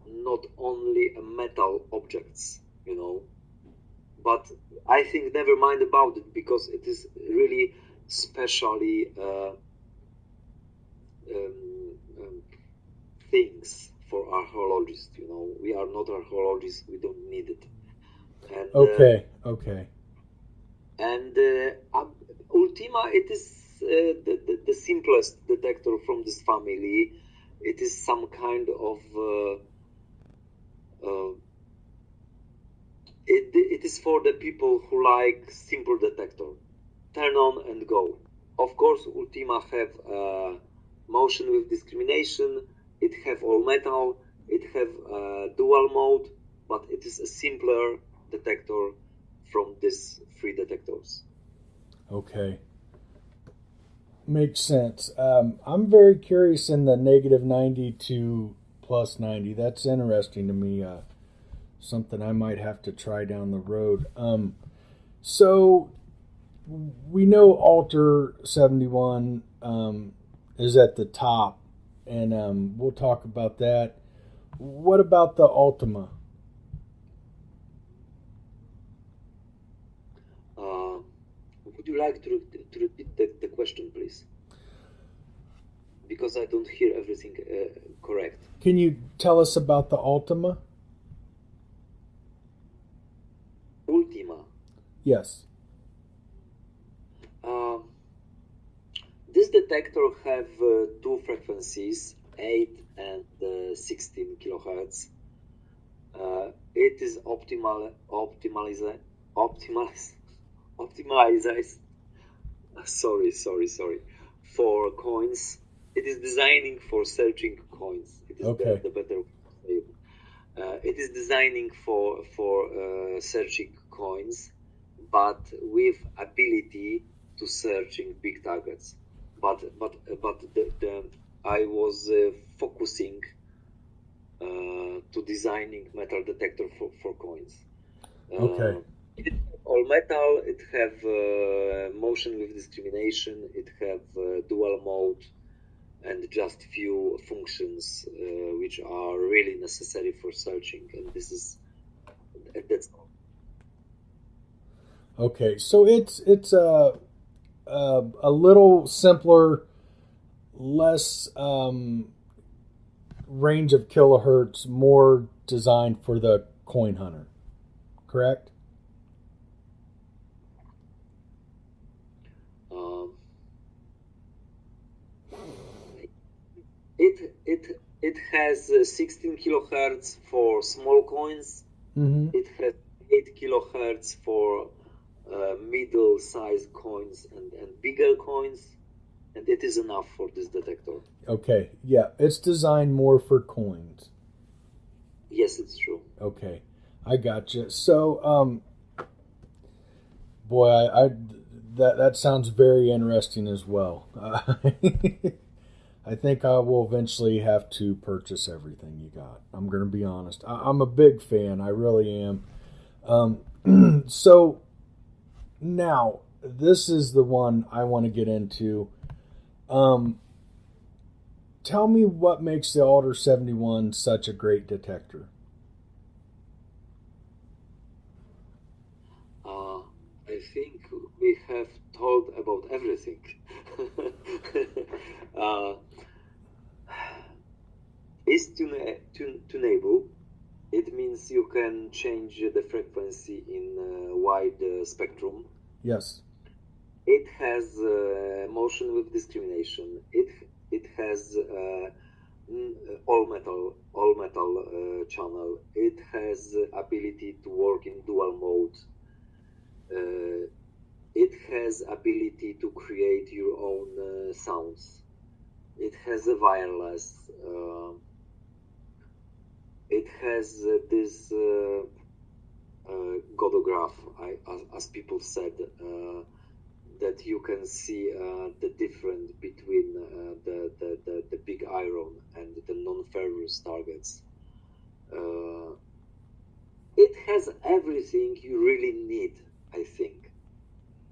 not only metal objects, you know, but I think never mind about it, because it is really specially things for archaeologists, you know. We are not archaeologists, we don't need it. And, okay. And Ultima, it is the simplest detector from this family. It is some kind of it is for the people who like simple detector. Turn on and go. Of course, Ultima have motion with discrimination. It have all metal. It have dual mode, but it is a simpler detector from these three detectors. Okay. Makes sense. I'm very curious in the -90 to +90. That's interesting to me. Something I might have to try down the road. So we know Alter 71 is at the top, and we'll talk about that. What about the Ultima? Would you like to repeat the question, please? Because I don't hear everything correct. Can you tell us about the Ultima? Ultima. Yes. This detector have two frequencies, 8 and 16 kilohertz. It is optimized. Sorry. For coins, it is designing for searching coins. It is okay. the better way to say it. It is designing for searching coins, but with ability to searching big targets. But I was focusing to designing metal detector for coins. Okay. It all metal. It have motion with discrimination. It have dual mode. and just few functions which are really necessary for searching. And that's all. Okay, so it's a little simpler, less range of kilohertz, more designed for the coin hunter, correct? It has 16 kilohertz for small coins. Mm-hmm. It has 8 kilohertz for middle-sized coins and bigger coins, and it is enough for this detector. Okay, yeah, it's designed more for coins. Yes, it's true. Okay, I gotcha. So, boy, I that sounds very interesting as well. I think I will eventually have to purchase everything you got. I'm going to be honest. I'm a big fan. I really am. So now this is the one I want to get into. Tell me what makes the Alder 71 such a great detector. I think we have told about everything. It's tunable. It means you can change the frequency in a wide spectrum. Yes. It has motion with discrimination. It has all metal channel. It has ability to work in dual mode. It has ability to create your own sounds. It has a wireless. It has this godograph, as people said, that you can see the difference between the big iron and the non-ferrous targets. It has everything you really need, I think.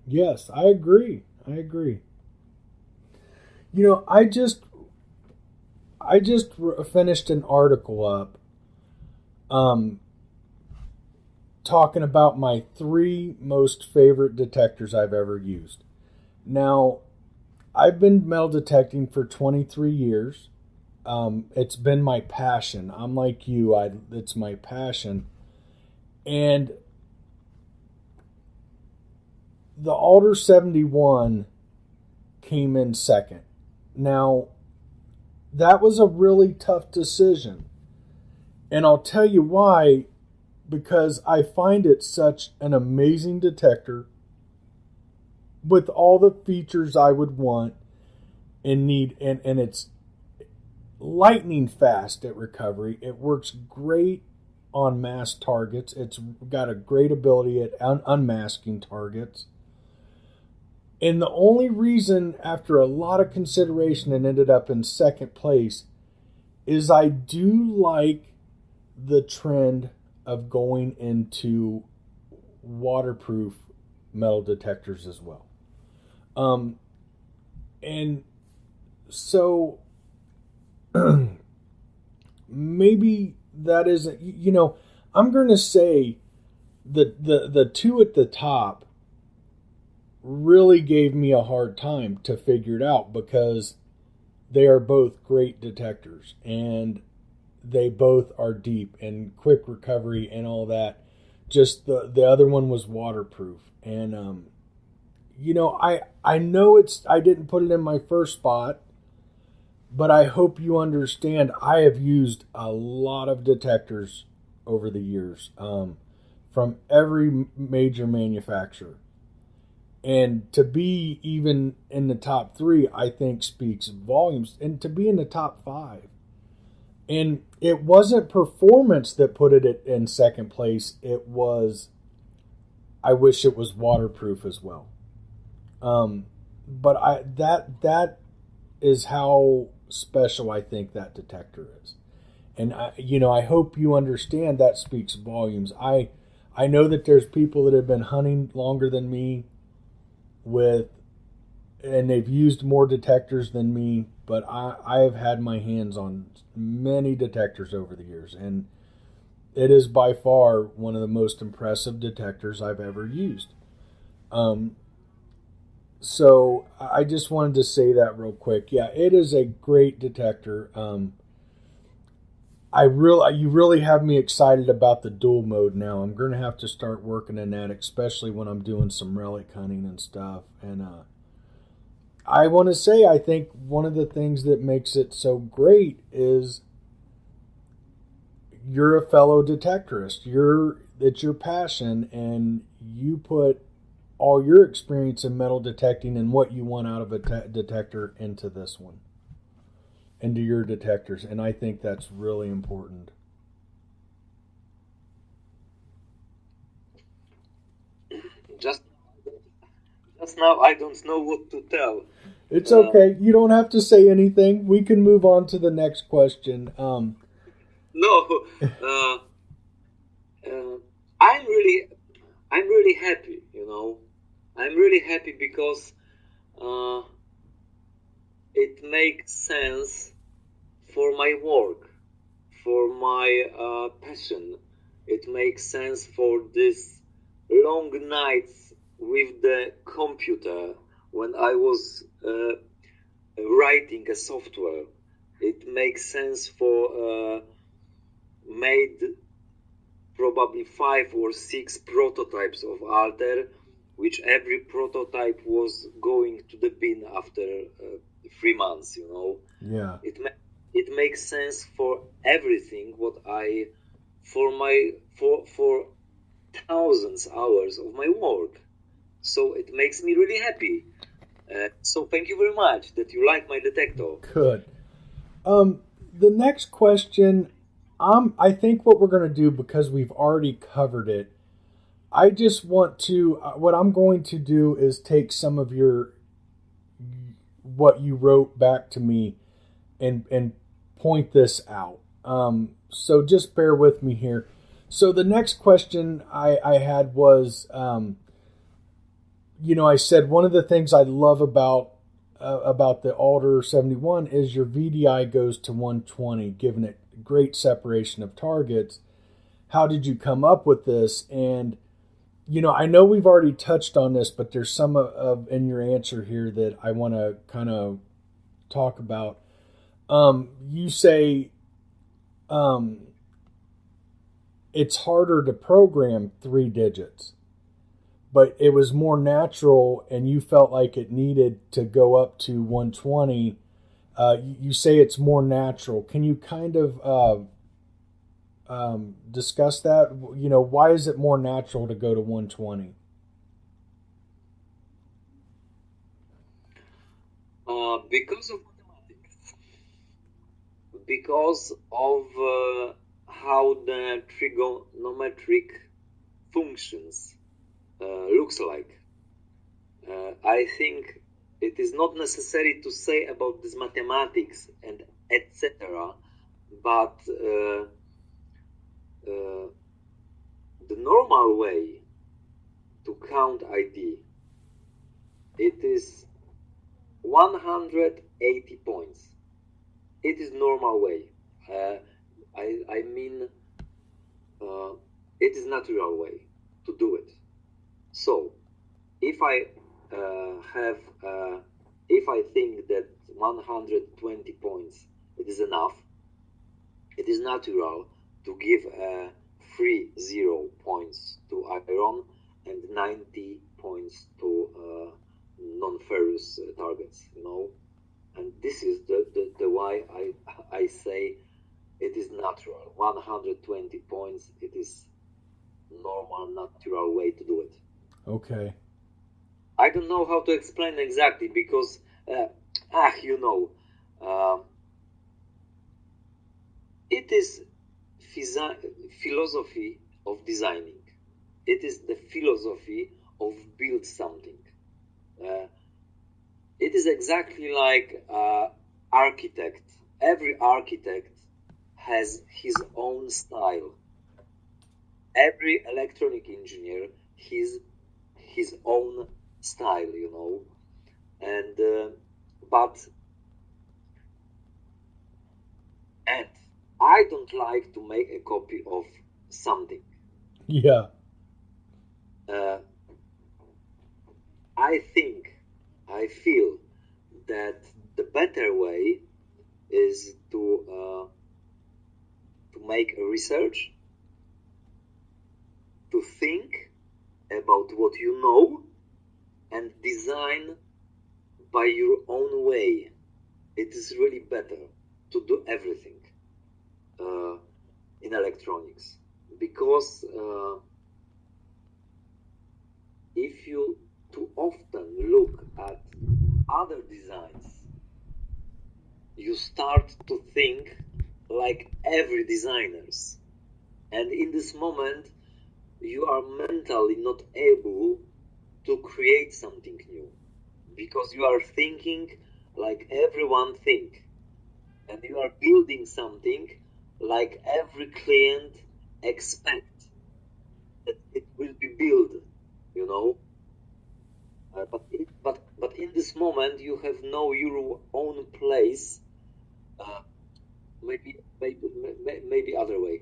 Yes, I agree. You know, I just finished an article up talking about my 3 most favorite detectors I've ever used. Now, I've been metal detecting for 23 years. It's been my passion. I'm like you. It's my passion. And the Alder 71 came in second. Now, that was a really tough decision. And I'll tell you why, because I find it such an amazing detector with all the features I would want and need, and it's lightning fast at recovery. It works great on masked targets. It's got a great ability at unmasking targets. And the only reason, after a lot of consideration, it ended up in second place is I do like the trend of going into waterproof metal detectors as well. And so maybe that isn't, you know, I'm going to say the 2 at the top really gave me a hard time to figure it out, because they are both great detectors and they both are deep and quick recovery and all that. Just the other one was waterproof. And you know, I know I didn't put it in my first spot, but I hope you understand I have used a lot of detectors over the years, from every major manufacturer. And to be even in the top 3, I think speaks volumes. And to be in the top 5. And it wasn't performance that put it in second place. It was, I wish it was waterproof as well. But that is how special I think that detector is. And I hope you understand that speaks volumes. I know that there's people that have been hunting longer than me with and they've used more detectors than me, but I have had my hands on many detectors over the years, and it is by far one of the most impressive detectors I've ever used. So I just wanted to say that real quick. Yeah, it is a great detector. You really have me excited about the dual mode now. I'm going to have to start working in that, especially when I'm doing some relic hunting and stuff. And I want to say, I think one of the things that makes it so great is you're a fellow detectorist. It's your passion, and you put all your experience in metal detecting and what you want out of a detector into this one, into your detectors. And I think that's really important. Just now, I don't know what to tell. It's okay. You don't have to say anything. We can move on to the next question. No, I'm really happy. I'm really happy because it makes sense for my work, for my passion. It makes sense for this long nights with the computer when I was writing a software. It makes sense for made probably 5 or 6 prototypes of Alter, which every prototype was going to the bin after 3 months. Yeah. It makes sense for everything what I for thousands hours of my work. So it makes me really happy. So thank you very much that you like my detector. Good. The next question, I think what we're going to do, because we've already covered it, I just want to, what I'm going to do is take some of what you wrote back to me and point this out. So just bear with me here. So the next question I had was, I said one of the things I love about the Alder 71 is your VDI goes to 120, giving it great separation of targets. How did you come up with this? And I know we've already touched on this, but there's some of in your answer here that I want to kind of talk about. You say it's harder to program 3 digits, but it was more natural, and you felt like it needed to go up to 120. You say it's more natural. Can you kind of discuss that? Why is it more natural to go to 120? Because of mathematics. Because of how the trigonometric functions looks like. I think it is not necessary to say about this mathematics and etc. But the normal way to count ID, it is 180 points. It is normal way. I mean, it is natural way to do it. So, if I if I think that 120 points it is enough, it is natural to give 30 points to iron and 90 points to non-ferrous targets. And this is the why I say it is natural. 120 points, it is normal, natural way to do it. Okay. I don't know how to explain exactly because, it is philosophy of designing. It is the philosophy of build something. It is exactly like architect. Every architect has his own style. Every electronic engineer his own style. and and I don't like to make a copy of something. Yeah. I feel that the better way is to make a research, to think about what you know, and design by your own way. It is really better to do everything in electronics, because if you too often look at other designs, you start to think like every designers, and in this moment you are mentally not able to create something new, because you are thinking like everyone think, and you are building something like every client expect that it will be built, you know. But in this moment you have no your own place. Maybe other way.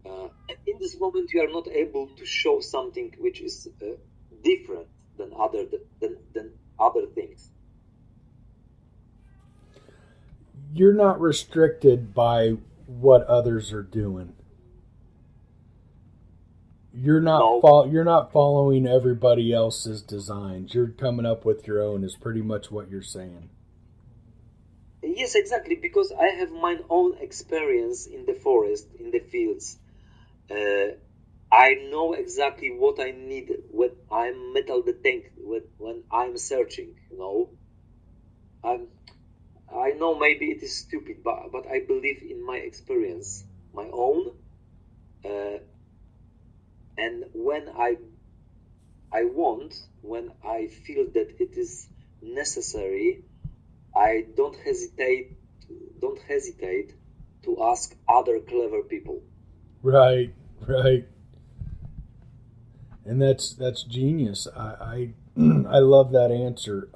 And in this moment you are not able to show something which is different than other things. You're not restricted by what others are doing. You're not No. you're not following everybody else's designs. You're coming up with your own is pretty much what you're saying. Yes, exactly, because I have my own experience in the forest, in the fields. I know exactly what I need when I'm metal detect, when I'm searching, you know. I know maybe it is stupid, but I believe in my experience, my own. Uh, and when I feel that it is necessary, I don't hesitate to ask other clever people. Right, right. And that's genius. I love that answer.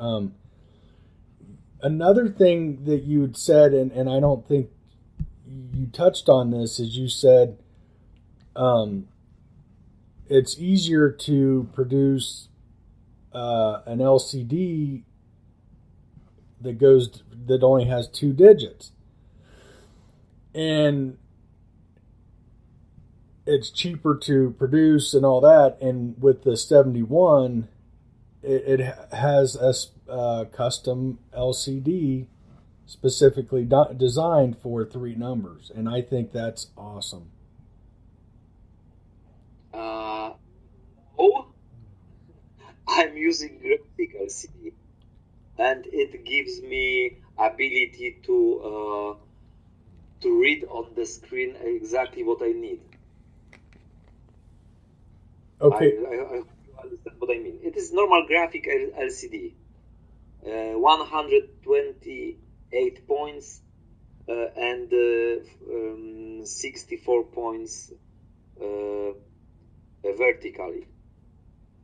Another thing that you had said, and I don't think you touched on this, is you said it's easier to produce an LCD that only has 2 digits, and it's cheaper to produce and all that. And with the 71, it has a custom LCD specifically designed for 3 numbers, and I think that's awesome. Oh, I'm using graphic LCD, and it gives me ability to read on the screen exactly what I need. Okay. I hope you understand what I mean. It is normal graphic LCD, 128 points and 64 points vertically.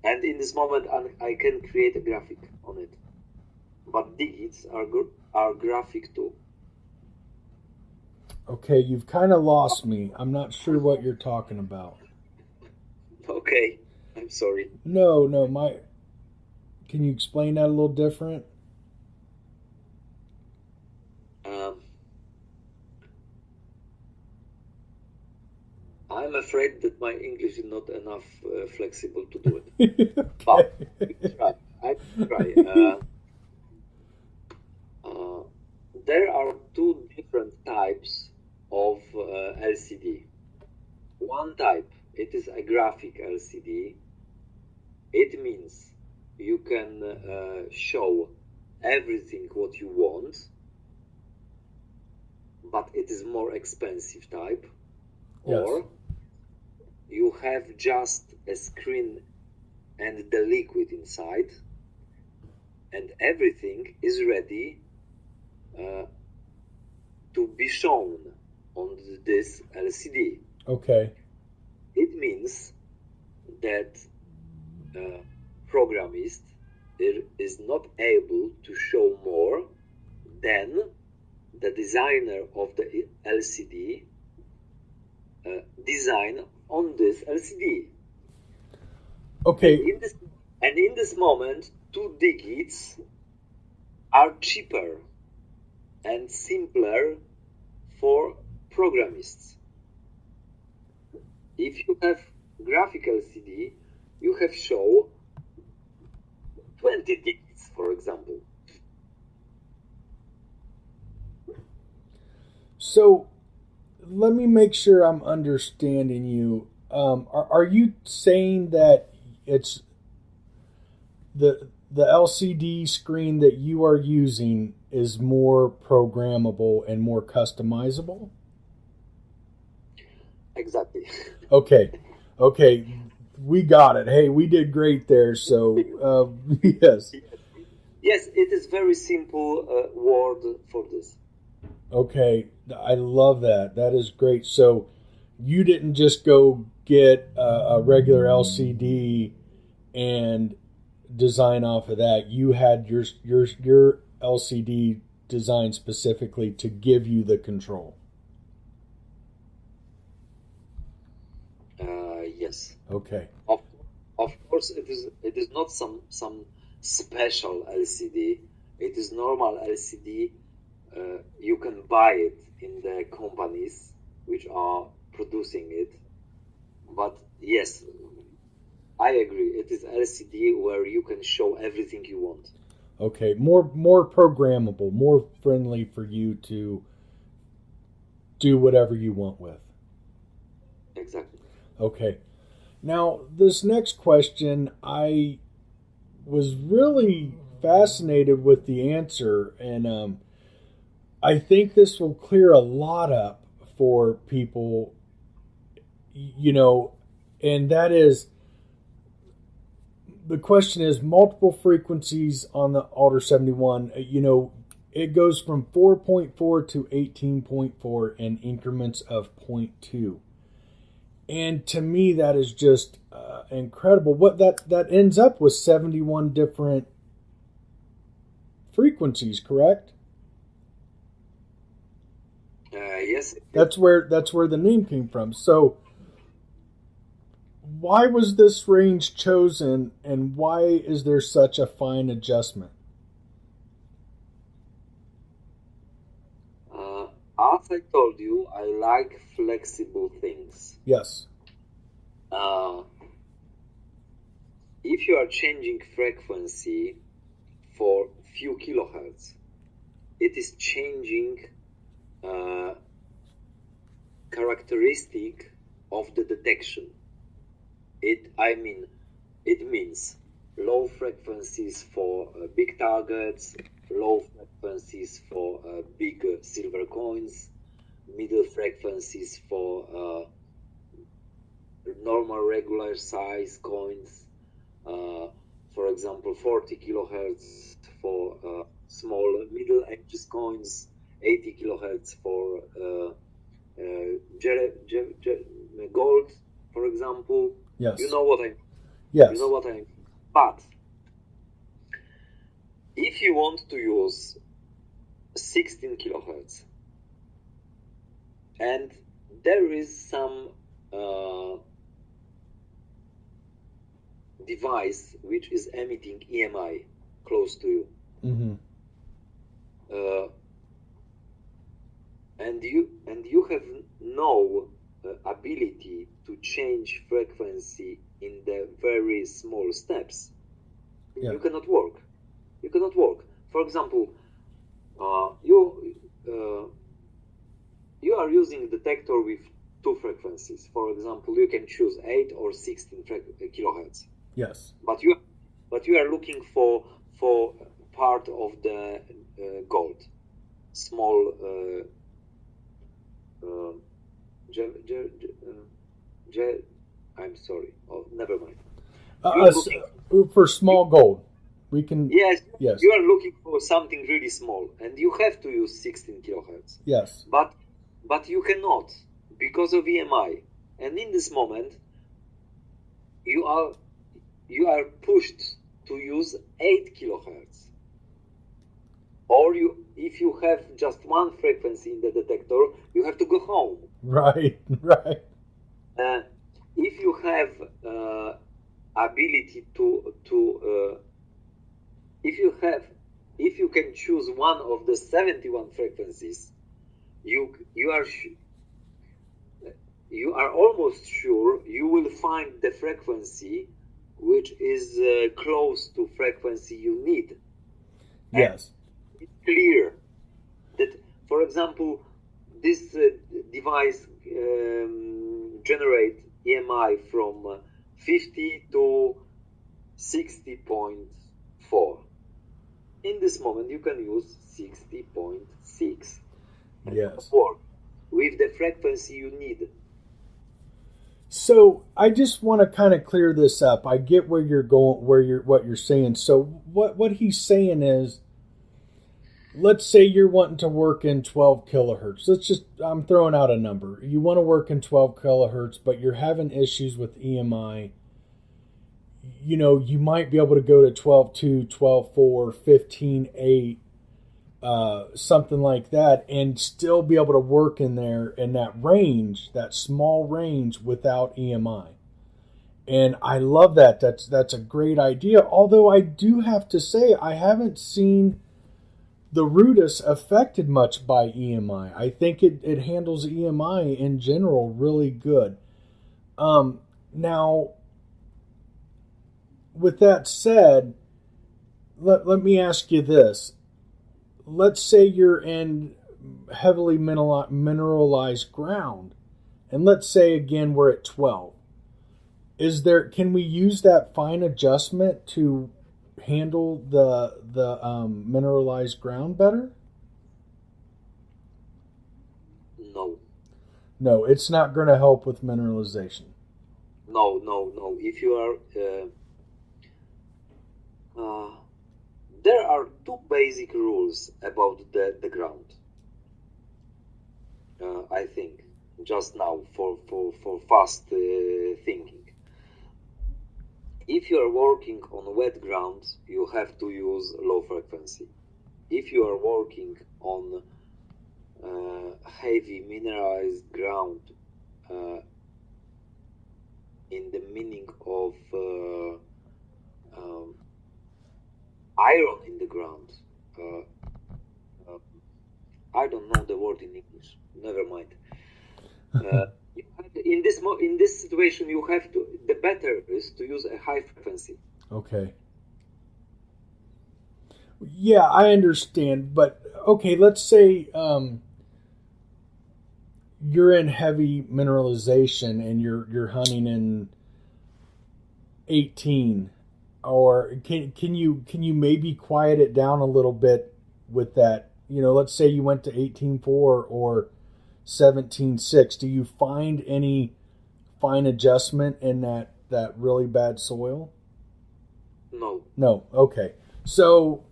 And in this moment, I can create a graphic on it. But digits are graphic too. Okay, you've kind of lost me. I'm not sure what you're talking about. Okay, I'm sorry. No, can you explain that a little different? I'm afraid that my English is not enough flexible to do it. Okay. But I try. There are 2 different types of LCD. One type, it is a graphic LCD. It means you can show everything what you want, but it is more expensive type. Yes. Or you have just a screen and the liquid inside, and everything is ready to be shown on this LCD. Okay. It means that programmist it is not able to show more than the designer of the LCD design on this LCD. Okay. And in this moment, 2 digits are cheaper and simpler for programists. If you have graphical LCD, you have show 20 digits, for example. So let me make sure I'm understanding you. Are you saying that it's the LCD screen that you are using is more programmable and more customizable? Exactly. Okay, we got it. Hey, we did great there. So yes. Yes, it is very simple word for this. Okay, I love that. That is great. So you didn't just go get a regular LCD and design off of that. You had your LCD designed specifically to give you the control. Yes. Okay. Of course, it is not some special LCD. It is normal LCD. You can buy it in the companies which are producing it. But yes, I agree. It is LCD where you can show everything you want. Okay, more programmable, more friendly for you to do whatever you want with. Exactly. Okay. Now, this next question, I was really fascinated with the answer, and I think this will clear a lot up for people, and that is, the question is multiple frequencies on the Alder 71, it goes from 4.4 to 18.4 in increments of 0.2. And to me, that is just incredible. What that ends up with 71 different frequencies, correct? Yes. That's where the name came from. So, why was this range chosen, and why is there such a fine adjustment? As I told you, I like flexible things. Yes. If you are changing frequency for few kilohertz, it is changing characteristic of the detection. It means low frequencies for big targets, low frequencies for big silver coins, middle frequencies for normal regular size coins. For example, 40 kilohertz for small middle ages coins, 80 kilohertz for gold, for example. Yes. You know what I mean? Yes. You know what I mean? But if you want to use 16 kilohertz and there is some device which is emitting EMI close to you, Mm-hmm. and you have no ability to change frequency in the very small steps, Yeah. you cannot work. You cannot work. For example, you are using a detector with 2 frequencies. For example, you can choose 8 or 16 kilohertz. Yes. But you are looking for part of the gold, small. I'm sorry. Oh, never mind. For small gold, we can. Yes. Yes. You are looking for something really small, and you have to use 16 kilohertz. Yes. But you cannot because of EMI. And in this moment, you are pushed to use 8 kilohertz. Or if you have just one frequency in the detector, you have to go home. Right, right. If you have ability if you can choose one of the 71 frequencies, you are almost sure you will find the frequency which is close to frequency you need. Yes. And it's clear that, for example, this device generates EMI from 50 to 60.4. In this moment, you can use 60.6. Yes. Work with the frequency you need. So I just want to kind of clear this up. I get where you're going, what you're saying. So what he's saying is, let's say you're wanting to work in 12 kilohertz. I'm throwing out a number. You want to work in 12 kilohertz, but you're having issues with EMI. You know, you might be able to go to 12.2, 12.4, 15.8, something like that, and still be able to work in there in that range, that small range, without EMI. And I love that. That's a great idea. Although I do have to say, I haven't seen the Rutus affected much by EMI. I think it handles EMI in general really good. Now, with that said, let me ask you this. Let's say you're in heavily mineralized ground, and let's say again we're at 12. Can we use that fine adjustment to handle the mineralized ground better? No, it's not going to help with mineralization. No. If you are there are two basic rules about the ground. I think just now for fast thinking. If you are working on wet ground, you have to use low frequency. If you are working on heavy mineralized ground, in the meaning of iron in the ground, I don't know the word in English. Never mind. In this situation, you have to. The better is to use a high frequency. Okay. Yeah, I understand, but okay. Let's say you're in heavy mineralization and you're hunting in 18, or can you maybe quiet it down a little bit with that? You know, let's say you went to 18.4 or 17.6. Do you find any fine adjustment in that really bad soil? No. Okay. So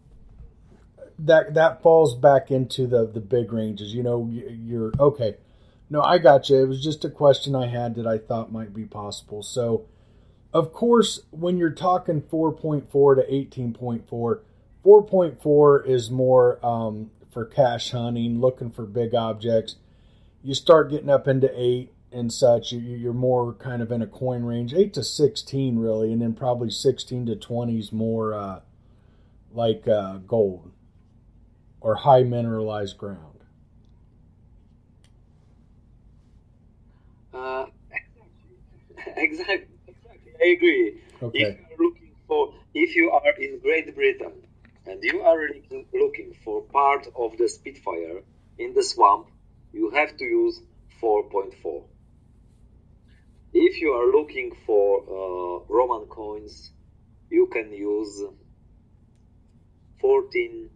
that falls back into the big ranges. You know, you're okay. No, I got you. It was just a question I had that I thought might be possible. So, of course, when you're talking 4.4 to 18.4, 4.4 is more for cache hunting, looking for big objects. You start getting up into 8 and such, you're more kind of in a coin range, 8 to 16 really, and then probably 16 to 20 is more like gold or high mineralized ground. Exactly. I agree. Okay. If you are in Great Britain and you are looking for part of the Spitfire in the swamp, you have to use 4.4. If you are looking for Roman coins, you can use 14,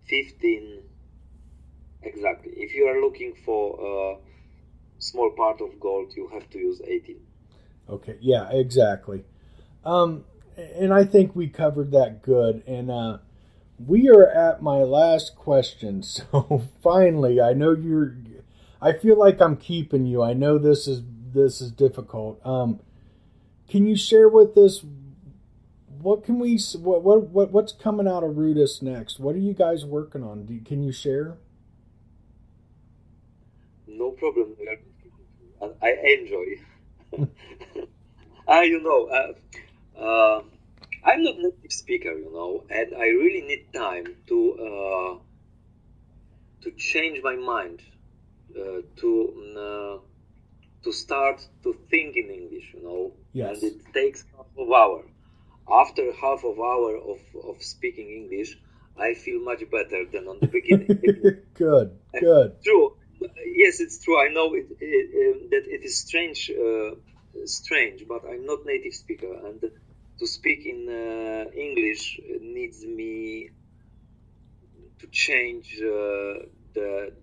15. Exactly. If you are looking for small part of gold, you have to use 18. Okay, yeah, exactly. And I think we covered that good. And we are at my last question. So finally, I know I feel like I'm keeping you. I know this is difficult. can you share with us what's coming out of Rutus next? What are you guys working on? Can you share? No problem. I enjoy. I'm not native speaker, and I really need time to change my mind, to start to think in English, Yes. and it takes half of hour. After half of hour of speaking English, I feel much better than on the beginning. Good. True. Yes, it's true. I know that it is strange, but I'm not native speaker, and to speak in English needs me to change the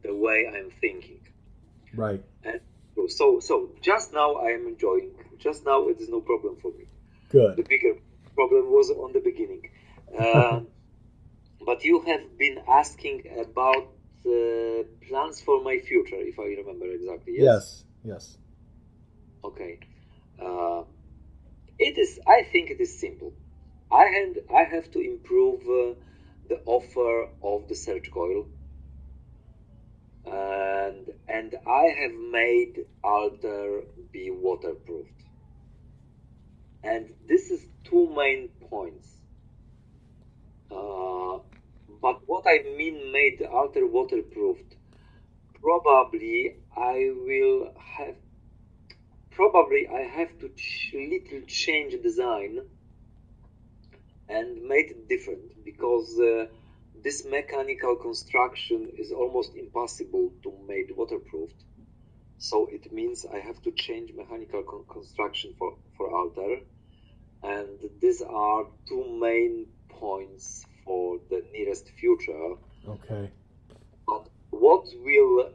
way I'm thinking. Right. And so just now I am enjoying. Just now it is no problem for me. Good. The bigger problem was on the beginning. But you have been asking about plans for my future, if I remember exactly. Yes. Okay. I think it is simple. I have to improve the offer of the search coil, and I have made Alter be waterproofed. And this is two main points. But what I mean made Alter waterproofed, probably I have to little change design and make it different, because this mechanical construction is almost impossible to make waterproofed. So it means I have to change mechanical construction for Alter, and these are two main points for the nearest future. Okay. But what will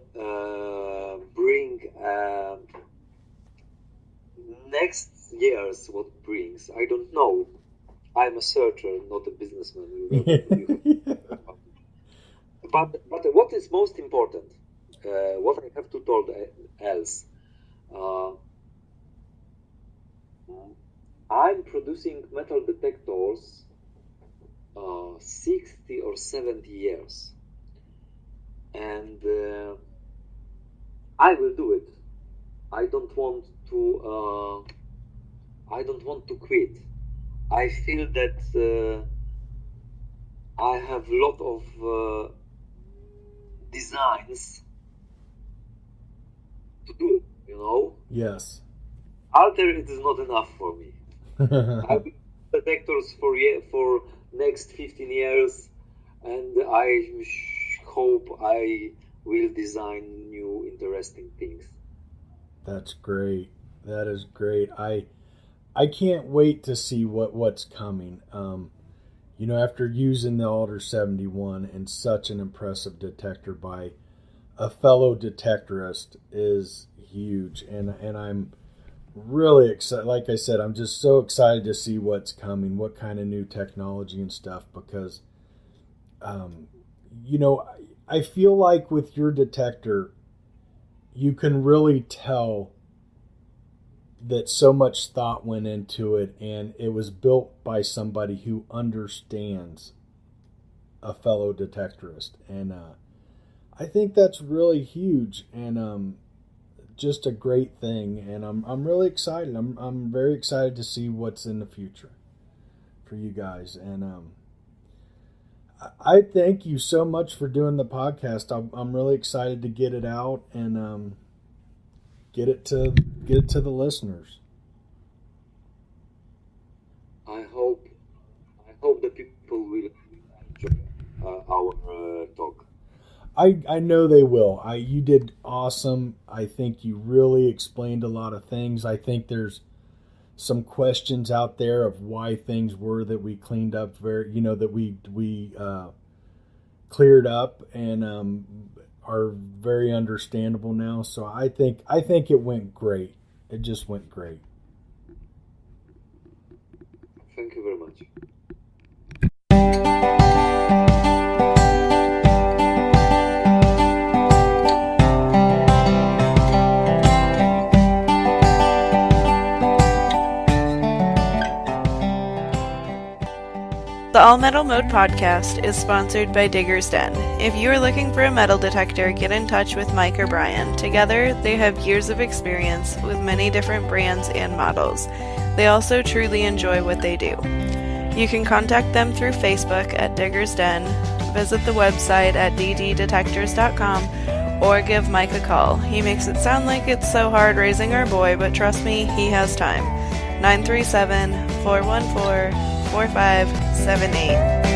bring next year's, what brings, I don't know. I'm a searcher, not a businessman. But what is most important, what I have to told else, I'm producing metal detectors 60 or 70 years, and I will do it. I don't want to quit. I feel that I have a lot of designs to do, Yes. Alter, it is not enough for me. I will do detectors for next 15 years, and I hope I will design new interesting things. That's great. That is great. I can't wait to see what's coming. After using the Alter 71, and such an impressive detector by a fellow detectorist is huge, and I'm really excited. Like I said, I'm just so excited to see what's coming, what kind of new technology and stuff, because I feel like with your detector you can really tell that so much thought went into it, and it was built by somebody who understands a fellow detectorist, and I think that's really huge, and just a great thing, and I'm really excited. I'm very excited to see what's in the future for you guys, and I thank you so much for doing the podcast. I'm really excited to get it out and get it to the listeners. I hope the people will enjoy our talk. I know they will. You did awesome. I think you really explained a lot of things. I think there's some questions out there of why things were that we cleaned up that we cleared up, and are very understandable now. So I think it went great. It just went great. Thank you very much. The All Metal Mode podcast is sponsored by Digger's Den. If you are looking for a metal detector, get in touch with Mike or Brian. Together, they have years of experience with many different brands and models. They also truly enjoy what they do. You can contact them through Facebook at Digger's Den, visit the website at dddetectors.com, or give Mike a call. He makes it sound like it's so hard raising our boy, but trust me, he has time. 937-414-4578.